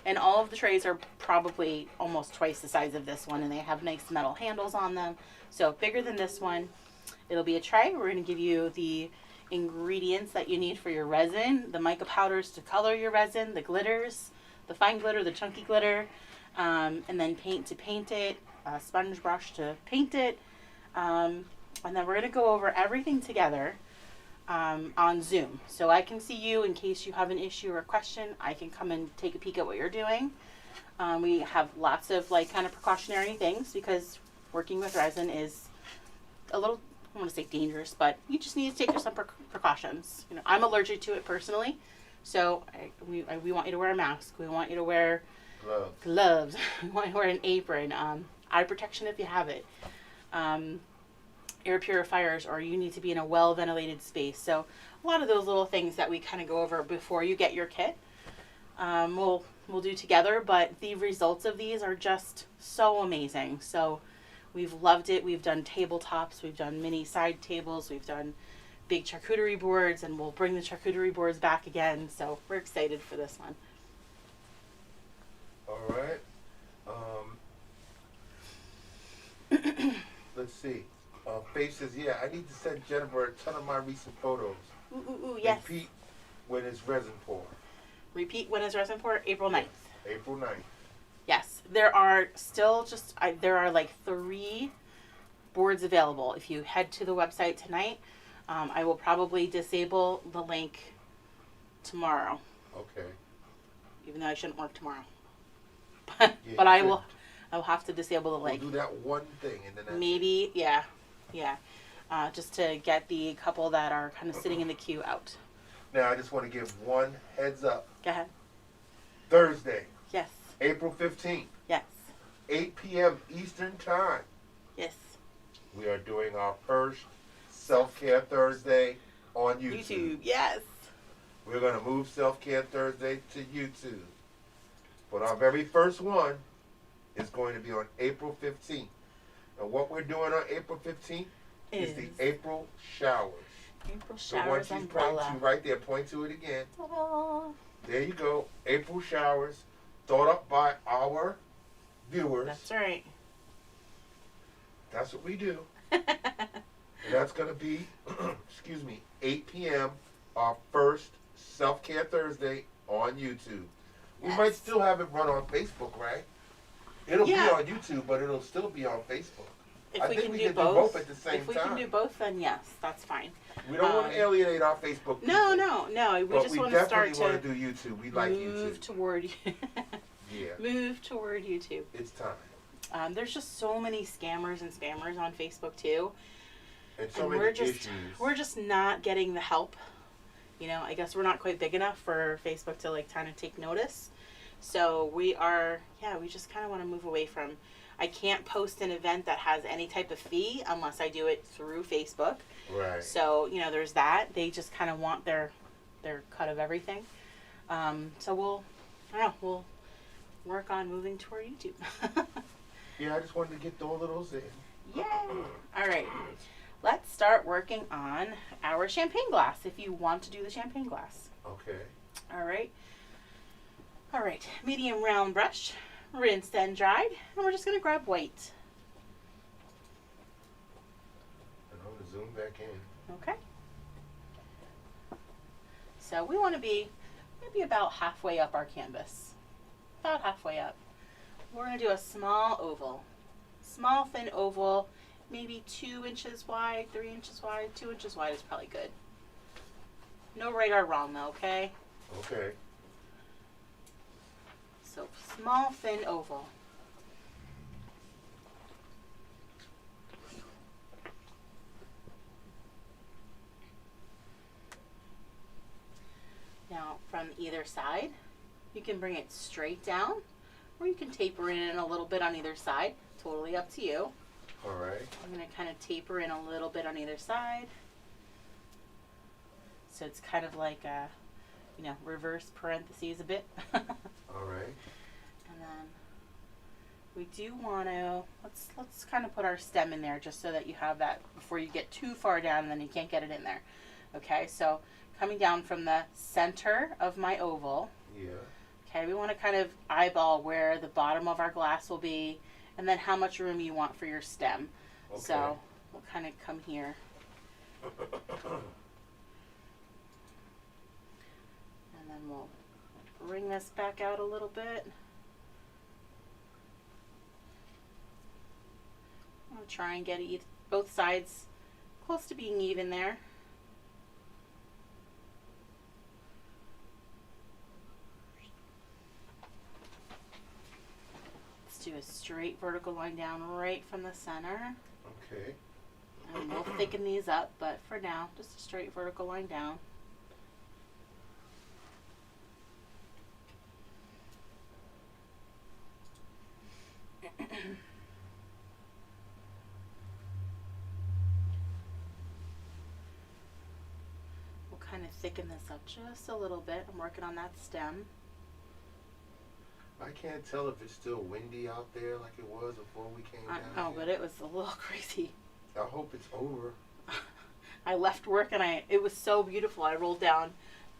And all of the trays are probably almost twice the size of this one, and they have nice metal handles on them. So bigger than this one. It'll be a tray. We're going to give you the ingredients that you need for your resin, the mica powders to color your resin, the glitters, the fine glitter, the chunky glitter, and then paint to paint it, a sponge brush to paint it, and then we're going to go over everything together on Zoom. So I can see you in case you have an issue or a question. I can come and take a peek at what you're doing. We have lots of like kind of precautionary things because working with resin is a little, I don't want to say dangerous, but you just need to take some precautions. You know, I'm allergic to it personally, so we want you to wear a mask. We want you to wear gloves. We want you to wear an apron, eye protection if you have it, air purifiers, or you need to be in a well ventilated space. So a lot of those little things that we kind of go over before you get your kit, we'll do together. But the results of these are just so amazing. So we've loved it. We've done tabletops, we've done mini side tables, we've done big charcuterie boards, and we'll bring the charcuterie boards back again. So we're excited for this one. All right. Let's see. Faith says, yeah, I need to send Jennifer a ton of my recent photos. Ooh, yes. Repeat when it's resin pour. Repeat when it's resin pour, April 9th. April 9th. Yes. There are still there are like 3 boards available. If you head to the website tonight, I will probably disable the link tomorrow. Okay. Even though I shouldn't work tomorrow. Yeah, but I will have to disable the link. We'll do that one thing and then that's maybe, yeah. Just to get the couple that are kind of sitting in the queue out. Now, I just want to give one heads up. Go ahead. Thursday. Yes. April 15th. Yes. 8 p.m. Eastern Time. Yes. We are doing our first Self-Care Thursday on YouTube. Yes. We're going to move Self-Care Thursday to YouTube. But our very first one is going to be on April 15th. And what we're doing on April 15th is the April showers. April The one showers she's umbrella. pointing to right there. Point to it again. Ta-da. There you go. April showers thought up by our viewers. That's right. That's what we do. And that's going to be, 8 p.m. our first Self-Care Thursday on YouTube. We might still have it run on Facebook, right? It'll be on YouTube, but it'll still be on Facebook. If we think can we do can both at the same if we time. can do both, then yes, that's fine. We don't want to alienate our Facebook people. No. We just want to start to want to do YouTube. We like move YouTube. toward move toward YouTube. It's time. There's just so many scammers and spammers on Facebook too. And so and many issues. We're just not getting the help. You know, I guess we're not quite big enough for Facebook to like kind of take notice. So we just kind of want to move away from, I can't post an event that has any type of fee unless I do it through Facebook. Right. So, you know, there's that. They just kind of want their cut of everything. So we'll work on moving toward YouTube. Yeah, I just wanted to get all of those in. Yay! All right. Let's start working on our champagne glass if you want to do the champagne glass. Okay. All right. All right. Medium round brush, rinsed and dried, and we're just going to grab white. And I'm going to zoom back in. Okay. So we want to be maybe about halfway up our canvas. About halfway up. We're going to do a small oval. Small, thin oval, maybe 2 inches wide, 3 inches wide. 2 inches wide is probably good. No right or wrong though, okay? Okay. So small, thin oval. Now from either side, you can bring it straight down, or you can taper it in a little bit on either side. Totally up to you. All right. I'm going to kind of taper in a little bit on either side. So it's kind of like a, reverse parentheses a bit. All right. And then we do want to, let's kind of put our stem in there just so that you have that before you get too far down and then you can't get it in there. Okay, so coming down from the center of my oval. Yeah. Okay, we want to kind of eyeball where the bottom of our glass will be and then how much room you want for your stem. Okay. So we'll kind of come here. bring this back out a little bit. I'll try and get both sides close to being even there. Let's do a straight vertical line down right from the center. Okay. And we'll thicken these up, but for now, just a straight vertical line down. We'll kind of thicken this up just a little bit. I'm working on that stem. I can't tell if it's still windy out there like it was before we came down Oh, here. but it was a little crazy. I hope it's over. I left work and it was so beautiful. I rolled down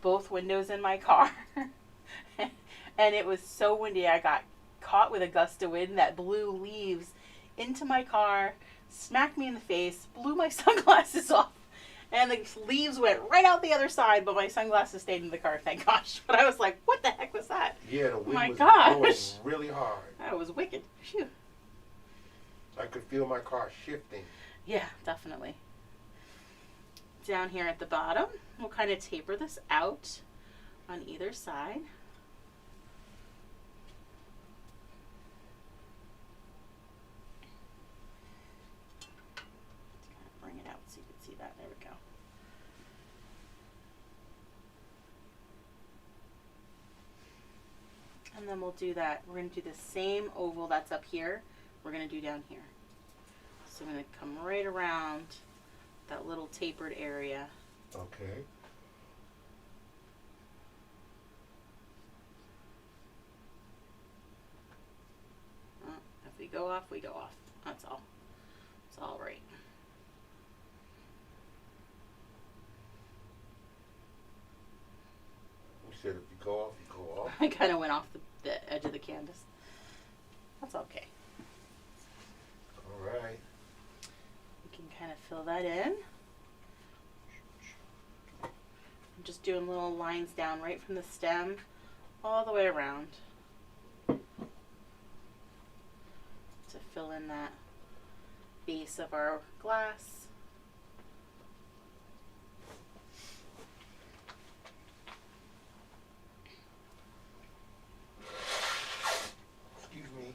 both windows in my car. And it was so windy. I got caught with a gust of wind that blew leaves into my car, smacked me in the face, blew my sunglasses off. And the leaves went right out the other side, but my sunglasses stayed in the car, thank gosh. But I was like, what the heck was that? Yeah, the wind My was gosh. blowing really hard. That was wicked. Phew. I could feel my car shifting. Yeah, definitely. Down here at the bottom, we'll kind of taper this out on either side. Bring it out so you can see that. There we go. And then we'll do that. We're going to do the same oval that's up here. We're going to do down here. So I'm going to come right around that little tapered area. Okay. If we go off, we go off. That's all. It's all right. You said if you go off, you go off. I kind of went off the edge of the canvas. That's okay. All right. We can kind of fill that in. I'm just doing little lines down right from the stem all the way around to fill in that base of our glass. Excuse me.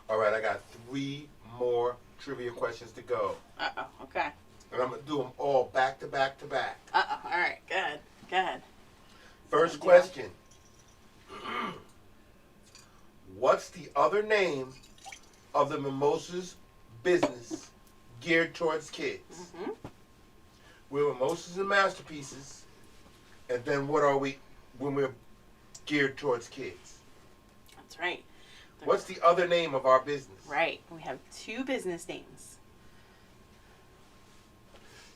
All right, I got 3 more trivia questions to go. Uh-oh, okay. And I'm going to do them all back to back to back. Uh-oh, all right, good, good. First question. What's the other name of the Mimosas business geared towards kids? Mm-hmm. We're Mimosas and Masterpieces. And then what are we when we're geared towards kids? That's right. What's the other name of our business? Right, we have 2 business names.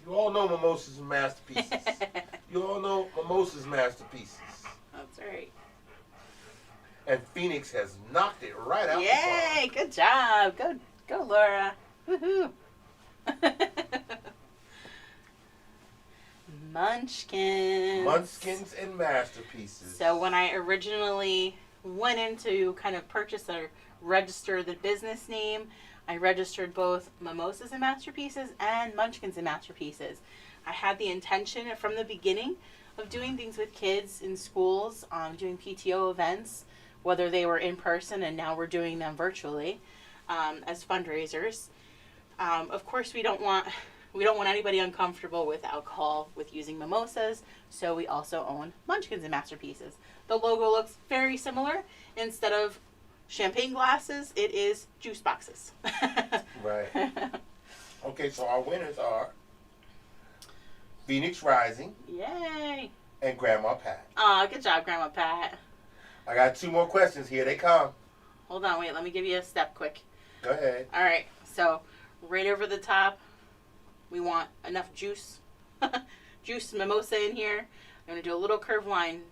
You all know Mimosas and Masterpieces. You all know Mimosas Masterpieces. That's right. And Phoenix has knocked it right out Yay! Good job. Go, Laura. Woohoo! Munchkins. Munchkins and Masterpieces. So when I originally went in to kind of purchase or register the business name, I registered both Mimosas and Masterpieces and Munchkins and Masterpieces. I had the intention from the beginning of doing things with kids in schools, doing PTO events, whether they were in person and now we're doing them virtually as fundraisers. Of course, we don't want anybody uncomfortable with alcohol with using mimosas, so we also own Munchkins and Masterpieces. The logo looks very similar. Instead of champagne glasses, it is juice boxes. Right. Okay, so our winners are Phoenix Rising Yay! and Grandma Pat. Aw, good job, Grandma Pat. I got 2 more questions. Here they come. Hold on, wait, let me give you a step quick. Go ahead. All right, so right over the top, we want enough juice, juice mimosa in here. I'm going to do a little curved line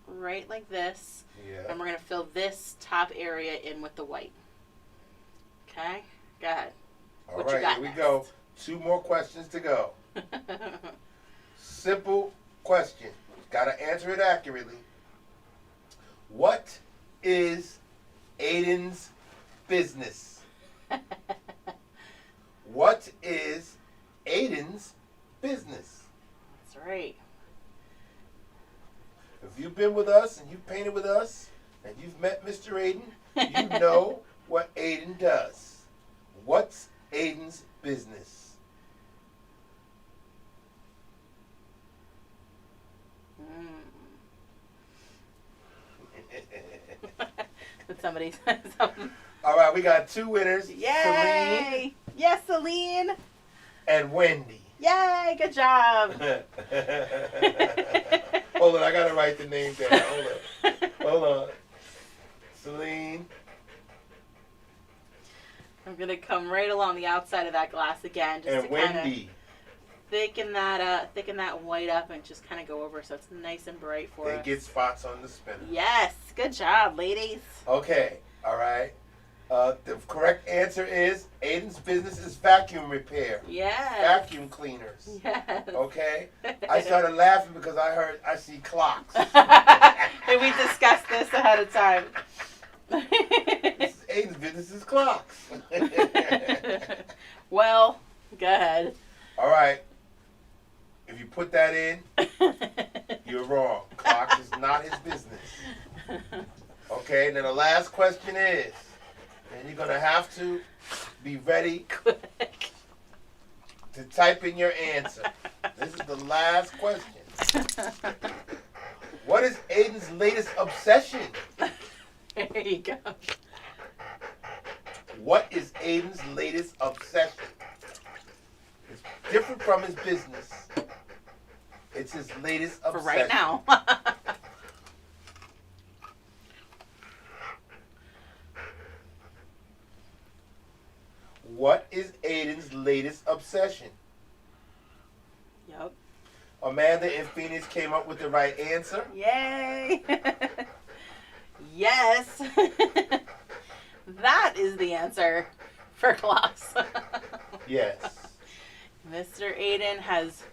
right like this. Yeah. And we're going to fill this top area in with the white. Okay? Go ahead. All What you right, got here we next? go. 2 more questions to go. Simple question. Gotta answer it accurately. What is Aiden's business? What is Aiden's business? That's right. If you've been with us and you've painted with us and you've met Mr. Aiden, you know what Aiden does. What's Aiden's business? Did somebody say something? All right, we got 2 winners. Yay! Celine Yes, Celine. and Wendy. Yay! Good job. Hold on, I gotta write the name down. Hold on. Celine. I'm gonna come right along the outside of that glass again, just And to kind of Wendy. thicken that white up and just kind of go over so it's nice and bright for They us. get spots on the spinner. Yes, good job, ladies. Okay, all right. The correct answer is Aiden's business is vacuum repair. Yes. Vacuum cleaners. Yes. Okay? I started laughing because I see clocks. And we discussed this ahead of time. Aiden's business is clocks. Well, go ahead. All right. If you put that in, you're wrong. Clocks is not his business. Okay, and then the last question is, and you're going to have to be ready Quick. to type in your answer. This is the last question. What is Aiden's latest obsession? There you go. What is Aiden's latest obsession? It's different from his business. It's his latest obsession. For right now. What is Aiden's latest obsession? Yep. Amanda and Phoenix came up with the right answer. Yay. Yes. That is the answer for clocks. Yes. Mr. Aiden has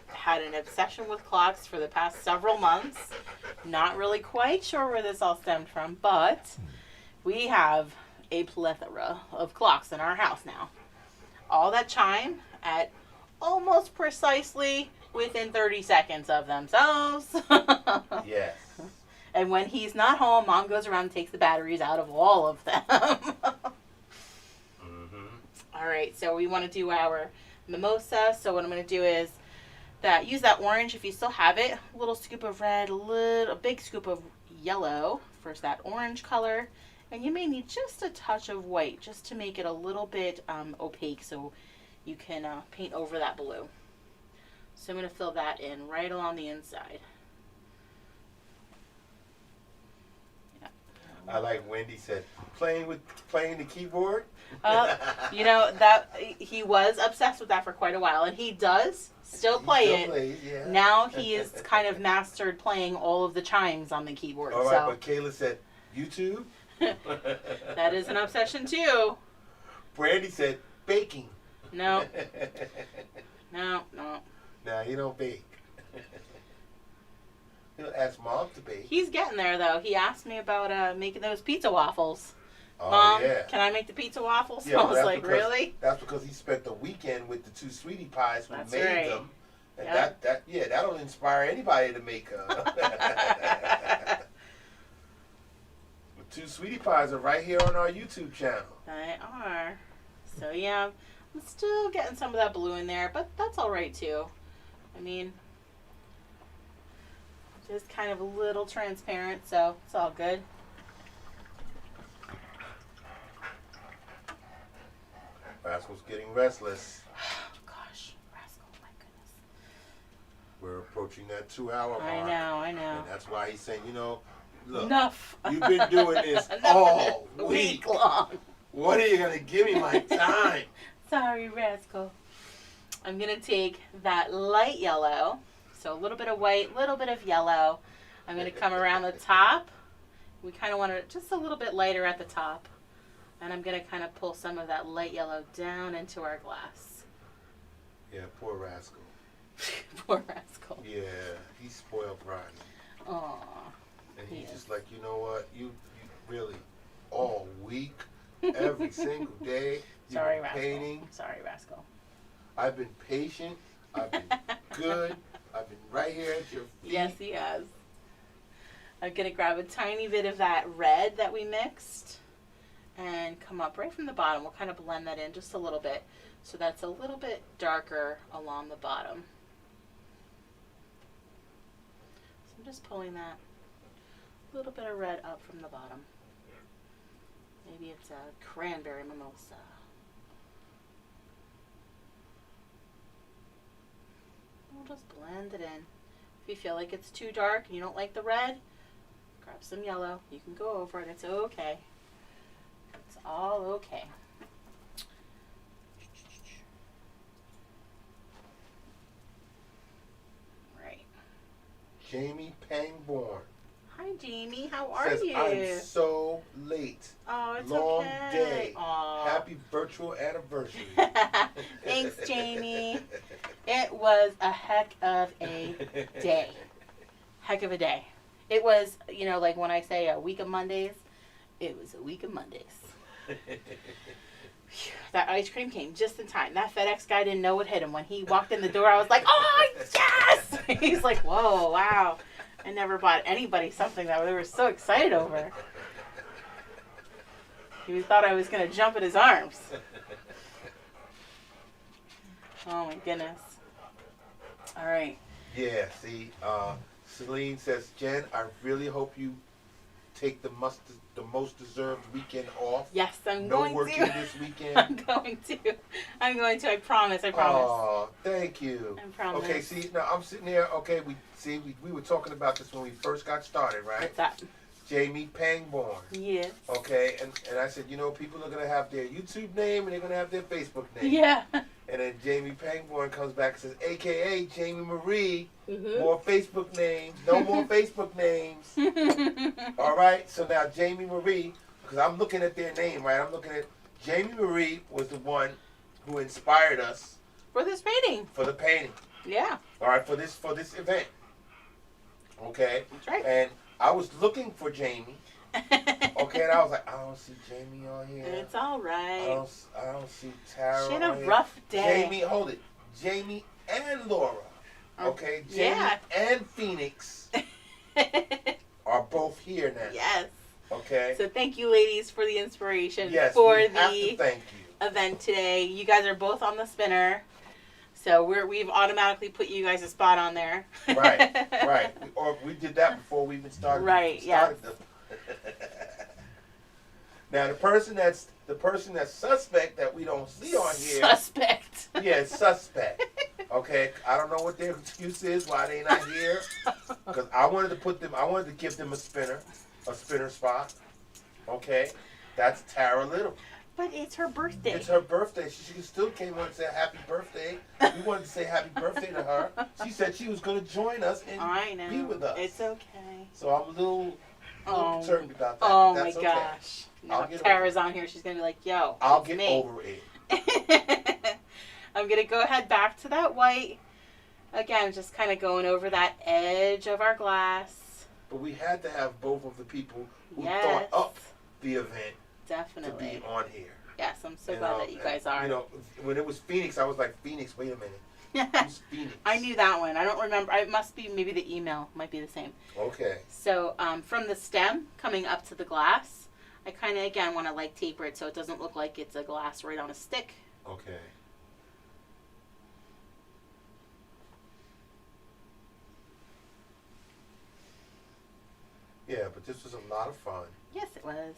had an obsession with clocks for the past several months. Not really quite sure where this all stemmed from, but we have a plethora of clocks in our house now. All that chime at almost precisely within 30 seconds of themselves. Yes. And when he's not home, Mom goes around and takes the batteries out of all of them. All right, so we want to do our mimosa. So what I'm going to do is use that orange if you still have it. A little scoop of red, a big scoop of yellow for that orange color. And you may need just a touch of white just to make it a little bit opaque so you can paint over that blue. So I'm going to fill that in right along the inside. I like Wendy said, playing the keyboard. You know, that he was obsessed with that for quite a while, and he does still play it. Plays, yeah. Now he is kind of mastered playing all of the chimes on the keyboard. All right, so but Kayla said, YouTube? that is an obsession too. Brandy said, baking. No. Nah, he don't bake. He'll ask Mom to bake. He's getting there though. He asked me about making those pizza waffles. Oh, Mom, yeah. can I make the pizza waffles? Yeah, I was that's like, because- really? That's because he spent the weekend with the 2 sweetie pies who That's made right. them. And Yep. that'll inspire anybody to make The 2 sweetie pies are right here on our YouTube channel. They are. So yeah, I'm still getting some of that blue in there, but that's all right too. I mean, just kind of a little transparent, so it's all good. Rascal's getting restless. Oh, gosh, Rascal, my goodness. We're approaching that 2-hour mark. I know. And that's why he's saying, look, Enough. you've been doing this Enough all of week. week long. When are you going to give me my time? Sorry, Rascal. I'm going to take that light yellow, so a little bit of white, little bit of yellow. I'm going to come around the top. We kind of want it just a little bit lighter at the top. And I'm going to kind of pull some of that light yellow down into our glass. Yeah, poor Rascal. Poor Rascal. Yeah, he's spoiled Brian. Aw. And he's He just is. like, you know what? You really, all week, every single day, you've Sorry, been Rascal. painting. Sorry, Rascal. I've been patient. I've been good. I've been right here at your feet. Yes, he has. I'm going to grab a tiny bit of that red that we mixed and come up right from the bottom. We'll kind of blend that in just a little bit so that's a little bit darker along the bottom. So I'm just pulling that little bit of red up from the bottom. Maybe it's a cranberry mimosa. We'll just blend it in. If you feel like it's too dark and you don't like the red, grab some yellow. You can go over it. It's okay. It's all okay. Right. Jamie Pangborn Hi, Jamie. How are says, you? I'm so late. Oh, it's Long okay. day. Aw. Happy virtual anniversary. Thanks, Jamie. It was a heck of a day. Heck of a day. It was, you know, like when I say a week of Mondays, it was a week of Mondays. Phew, that ice cream came just in time. That FedEx guy didn't know what hit him. When he walked in the door, I was like, oh, yes! He's like, whoa, wow. I never bought anybody something that they were so excited over. He thought I was going to jump in his arms. Oh, my goodness. All right. Yeah, see, Celine says, Jen, I really hope you take the most deserved weekend off. Yes, I'm no going to. working this weekend. I'm going to. I promise. Oh, thank you. I promise. Okay, see, now I'm sitting there. Okay, we were talking about this when we first got started, right? What's that? Jamie Pangborn. Yes. Okay, and I said, you know, people are gonna have their YouTube name and they're gonna have their Facebook name. Yeah. And then Jamie Pangborn comes back and says, AKA Jamie Marie. Mm-hmm. More Facebook names. No more Facebook names. All right. So now Jamie Marie, because I'm looking at their name, right? I'm looking at Jamie Marie was the one who inspired us For this painting. for the painting. Yeah. All right, for this event. Okay. That's right. And I was looking for Jamie. Okay, and I was like, I don't see Jamie on here. It's all right. I don't see Tara. She had on a here. rough day. Jamie, hold it. Jamie and Laura. Okay, Jamie Yeah. and Phoenix are both here now. Yes. Okay. So thank you, ladies, for the inspiration Yes, for we have to the thank you. event today. You guys are both on the spinner, so we've automatically put you guys a spot on there. Right, right. We did that before we even started. Right, Started the Now the person that's suspect that we don't see on here. Suspect. Yeah, it's suspect. Okay, I don't know what their excuse is why they not here. Because I wanted to give them a spinner spot. Okay, that's Tara Little. But it's her birthday. It's her birthday. She still came on and said happy birthday. We wanted to say happy birthday to her. She said she was going to join us and I know. be with us. It's okay. So I'm a little concerned about that. Oh That's my okay. gosh. Now I'll if get Tara's on here, she's going to be like, yo, I'll it's get me. over it. I'm going to go ahead back to that white. Again, just kind of going over that edge of our glass. But we had to have both of the people who Yes. thought up the event Definitely. to be on here. Yes, I'm so glad that you guys are. You know, when it was Phoenix, I was like, Phoenix, wait a minute. Who's Phoenix? I knew that one. I don't remember. It must be maybe the email might be the same. Okay. So from the stem coming up to the glass, I kind of, again, want to like taper it so it doesn't look like it's a glass right on a stick. Okay. Yeah, but this was a lot of fun. Yes, it was.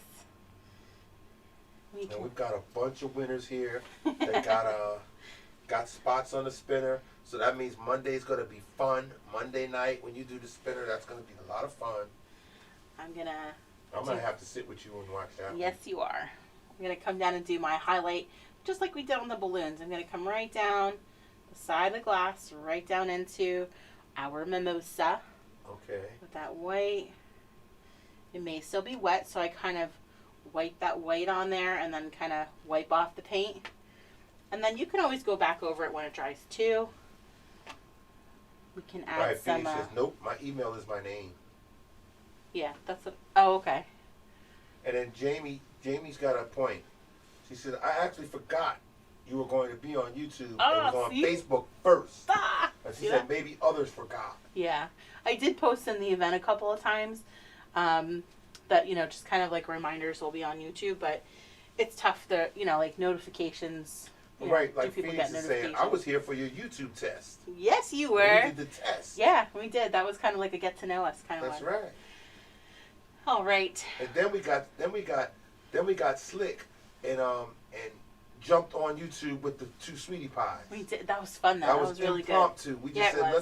And we've got a bunch of winners here that got spots on the spinner. So that means Monday's going to be fun. Monday night when you do the spinner, that's going to be a lot of fun. I'm going to have to sit with you and watch that. Yes, you are. I'm going to come down and do my highlight just like we did on the balloons. I'm going to come right down the side of the glass, right down into our mimosa. Okay. With that white. It may still be wet, so I kind of wipe that white on there and then kind of wipe off the paint. And then you can always go back over it when it dries too. We can All add right, some. Phoenix says, nope, my email is my name. Yeah, that's what. Oh, okay. And then Jamie's got a point. She said, I actually forgot you were going to be on YouTube. It was on Facebook first. And she said maybe others forgot. Yeah. I did post in the event a couple of times that, just kind of like reminders will be on YouTube, but it's tough to, like notifications. Right, like Phoenix is saying, I was here for your YouTube test. Yes, you were. And we did the test. Yeah, we did. That was kind of like a get to know us kind of That's one. right. All right. And then we got slick and jumped on YouTube with the 2 sweetie pies. We did. That was fun though. That was really impromptu. Good. We just said,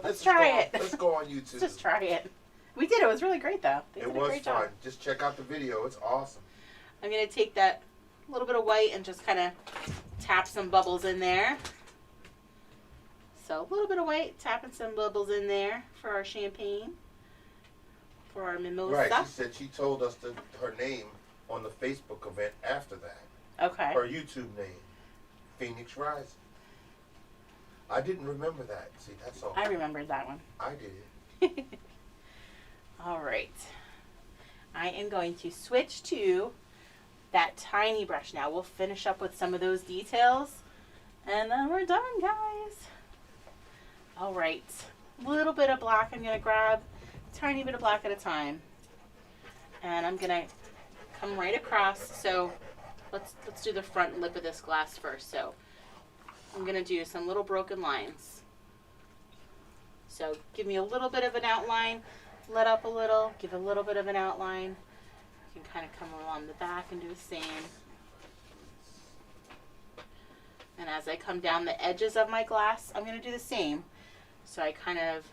let's try it. Let's go on YouTube. Let's just try it. We did. It was really great though. It was fun. Job. Just check out the video. It's awesome. I'm gonna take that little bit of white and just kind of tap some bubbles in there. So a little bit of white, tapping some bubbles in there for our champagne, for our mimosa. Right, she said she told us her name on the Facebook event after that. Okay. Her YouTube name, Phoenix Rising. I didn't remember that. See, that's all. I remembered that one. I did. All right. I am going to switch to that tiny brush now. We'll finish up with some of those details and then we're done, guys. All right. A little bit of black. I'm going to grab a tiny bit of black at a time. And I'm going to come right across. So let's do the front lip of this glass first. So I'm going to do some little broken lines. So give me a little bit of an outline. Let up a little. Give a little bit of an outline. You can kind of come along the back and do the same. And as I come down the edges of my glass, I'm going to do the same. So I kind of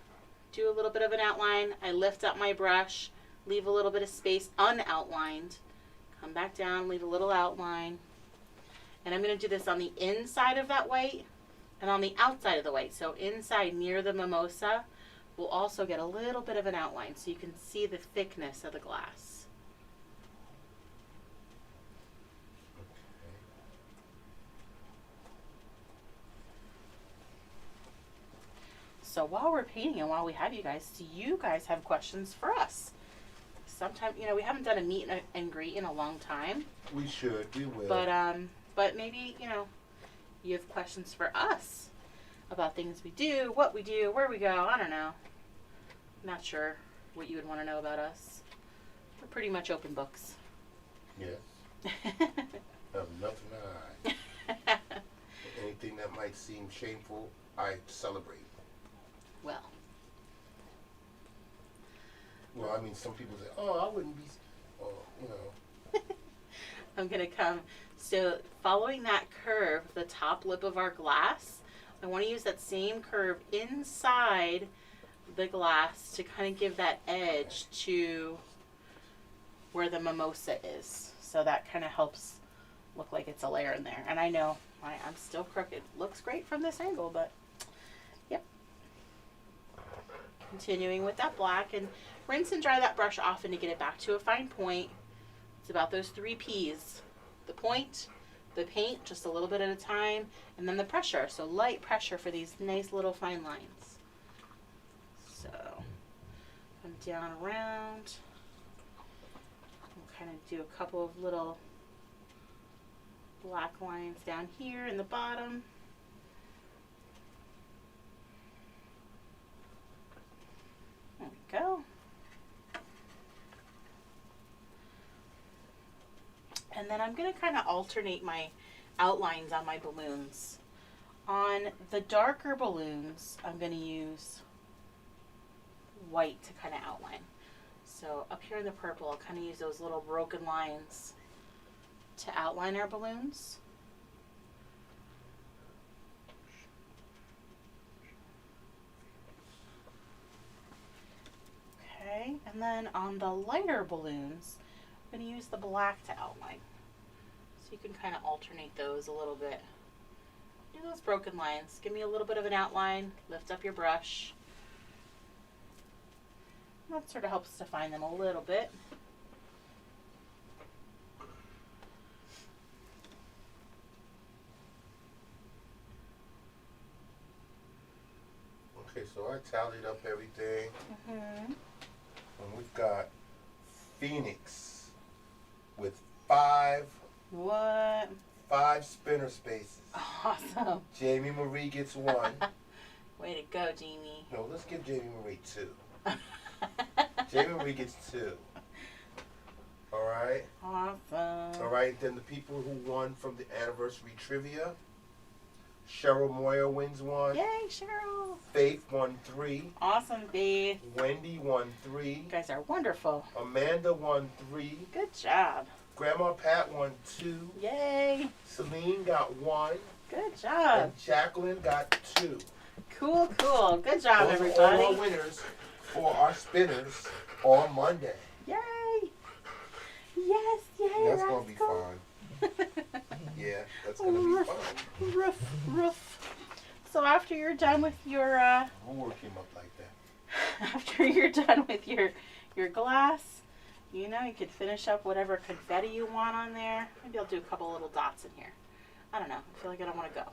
do a little bit of an outline. I lift up my brush, leave a little bit of space unoutlined. Come back down, leave a little outline. And I'm going to do this on the inside of that white and on the outside of the white. So inside near the mimosa, we'll also get a little bit of an outline so you can see the thickness of the glass. So while we're painting and while we have you guys, do you guys have questions for us? Sometimes, we haven't done a meet and greet in a long time. We should. We will. But maybe, you have questions for us about things we do, what we do, where we go. I don't know. Not sure what you would want to know about us. We're pretty much open books. Yes. Have nothing to hide. Anything that might seem shameful, I celebrate. Well, I mean, some people say, oh, I wouldn't be, I'm going to come. So following that curve, the top lip of our glass, I want to use that same curve inside the glass to kind of give that edge to where the mimosa is. So that kind of helps look like it's a layer in there. And I know I'm still crooked. Looks great from this angle, but yep. Continuing with that black, and rinse and dry that brush often to get it back to a fine point. It's about those 3 P's. The point, the paint, just a little bit at a time, and then the pressure. So light pressure for these nice little fine lines. So come down around. We'll kind of do a couple of little black lines down here in the bottom. There we go. And then I'm going to kind of alternate my outlines on my balloons. On the darker balloons, I'm going to use white to kind of outline. So up here in the purple, I'll kind of use those little broken lines to outline our balloons. Okay, and then on the lighter balloons, I'm going to use the black to outline. So you can kind of alternate those a little bit. Do those broken lines. Give me a little bit of an outline. Lift up your brush. That sort of helps define them a little bit. Okay, so I tallied up everything. Mm-hmm. And we've got Phoenix with 5 What? 5 spinner spaces. Awesome. Jamie Marie gets 1. Way to go, Jamie. No, let's give Jamie Marie 2. Jamie Marie gets 2. All right. Awesome. All right. Then the people who won from the anniversary trivia. Cheryl Moyer wins 1. Yay, Cheryl. Faith won 3. Awesome, Faith. Wendy won 3. You guys are wonderful. Amanda won 3. Good job. Grandma Pat won 2. Yay. Celine got 1. Good job. And Jacqueline got 2. Cool, cool. Good job, Those everybody. are all our winners for our spinners on Monday. Yay. Yes, yay. That's going to be fun. Yeah, that's going to be fun. Roof, roof. So after you're done with your, We'll work him up like that. after you're done with your glass, you know, you could finish up whatever confetti you want on there. Maybe I'll do a couple little dots in here. I don't know. I feel like I don't want to go.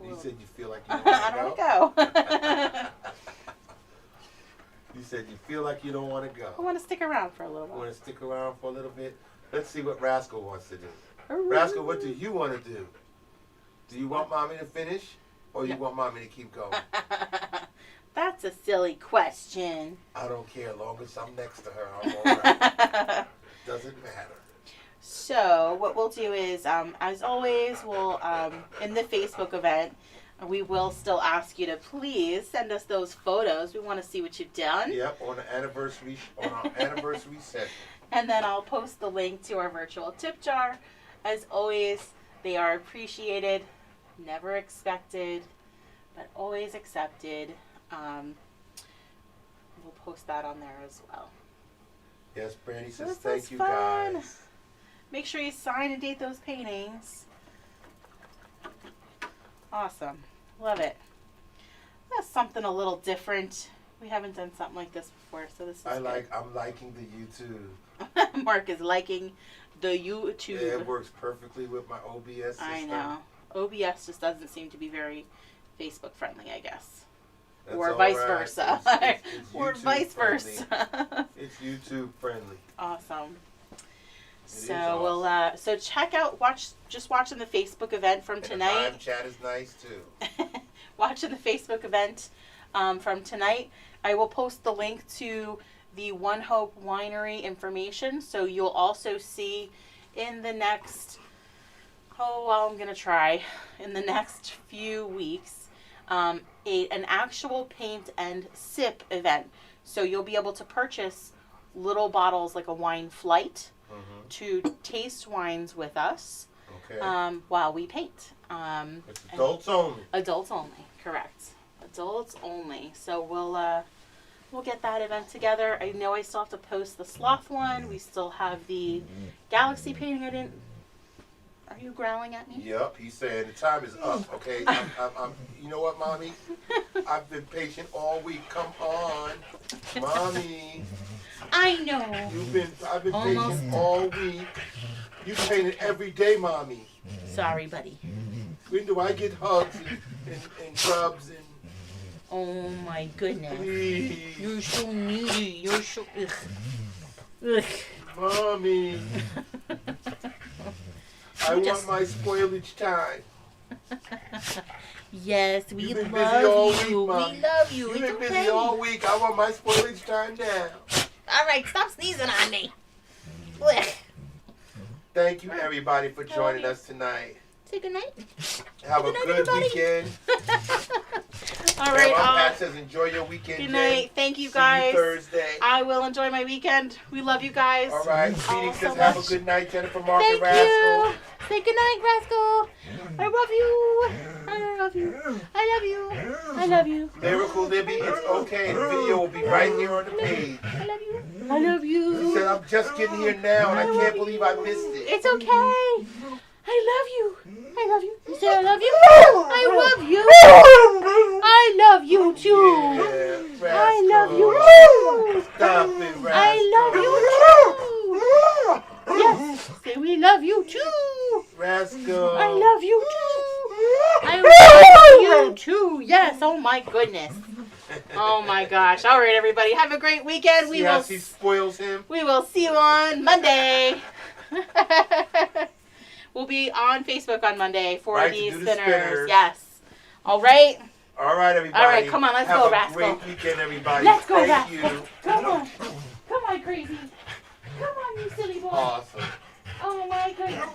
You said you feel like you don't want to I don't want to go. You said you feel like you don't want to go. I want to stick around for a little You while. want to stick around for a little bit? Let's see what Rascal wants to do. Rascal, what do you want to do? Do you want Mommy to finish, or you want Mommy to keep going? That's a silly question. I don't care. As long as I'm next to her, I'm all right. Doesn't matter. So what we'll do is, as always, we'll in the Facebook event, we will still ask you to please send us those photos. We want to see what you've done. Yep, on our anniversary session. And then I'll post the link to our virtual tip jar. As always, they are appreciated, never expected, but always accepted. We'll post that on there as well. Yes, Brandy So says this thank was you fun. guys. Make sure you sign and date those paintings. Awesome. Love it. That's something a little different. We haven't done something like this before, so this is I'm good. liking the YouTube. Mark is liking the YouTube. Yeah, it works perfectly with my OBS system. I know. OBS just doesn't seem to be very Facebook friendly, I guess. That's Or all vice right. versa. It's Or YouTube vice friendly. versa. It's YouTube friendly. Awesome. is So awesome. we'll so check out watching the Facebook event from And tonight. the live chat is nice too. Watching the Facebook event from tonight. I will post the link to the One Hope Winery information, so you'll also see in the next, I'm going to try, in the next few weeks, an actual paint and sip event. So you'll be able to purchase little bottles like a wine flight to taste wines with us Okay. while we paint. It's adults only. Adults only, correct. Adults only. So we'll get that event together. I know I still have to post the sloth one. We still have the galaxy painting. I didn't. Are you growling at me? Yep, he's saying the time is up. Okay, I'm you know what, Mommy? I've been patient all week. Come on, Mommy. I know. I've been Almost. patient all week. You painted every day, Mommy. Sorry, buddy. When do I get hugs and rubs and Oh my goodness. please, You're so needy. You're so. Ugh. Ugh. Mommy? I Just- want my spoilage time. Yes, we You've been busy all love week, you. Mom. We love you. You've It's been busy okay. all week. I want my spoilage time now. All right, stop sneezing on me. Ugh. Thank you, everybody, for joining you. us tonight. Say goodnight. Have a Good night, good everybody. weekend. All right. Grandma Pat says enjoy your weekend. Good Jen. night. Thank you, See guys. you Thursday. I will enjoy my weekend. We love you guys. All right. all Phoenix so says have a much. good night. Jennifer, Mark, Thank and Rascal. you. Say goodnight, Rascal. I love you. I love you. I love you. I love you. Lyrical Libby, it's okay. The video will be right here on the page. I love you. I love She you. said, I'm just getting here now, and I love can't you. believe I missed it. It's okay. I love you. I love you. You say I love you? I love you. I love you too. Yeah, I love Rascal. you too. Stop it, Rascal. I love you too. Yes. Say we love you too. Rascal. I love you too. I love too. Yes. Oh my goodness. Oh my gosh. All right, everybody. Have a great weekend. See how she spoils him? We will see you on Monday. We'll be on Facebook on Monday for these spinners. Yes. All right. All right, everybody. All right, come on, let's go, Rascal. Have a great weekend, everybody. Let's go, Thank Rascal. you. Come on. Come on, crazy. Come on, you silly boy. Awesome. Oh my goodness.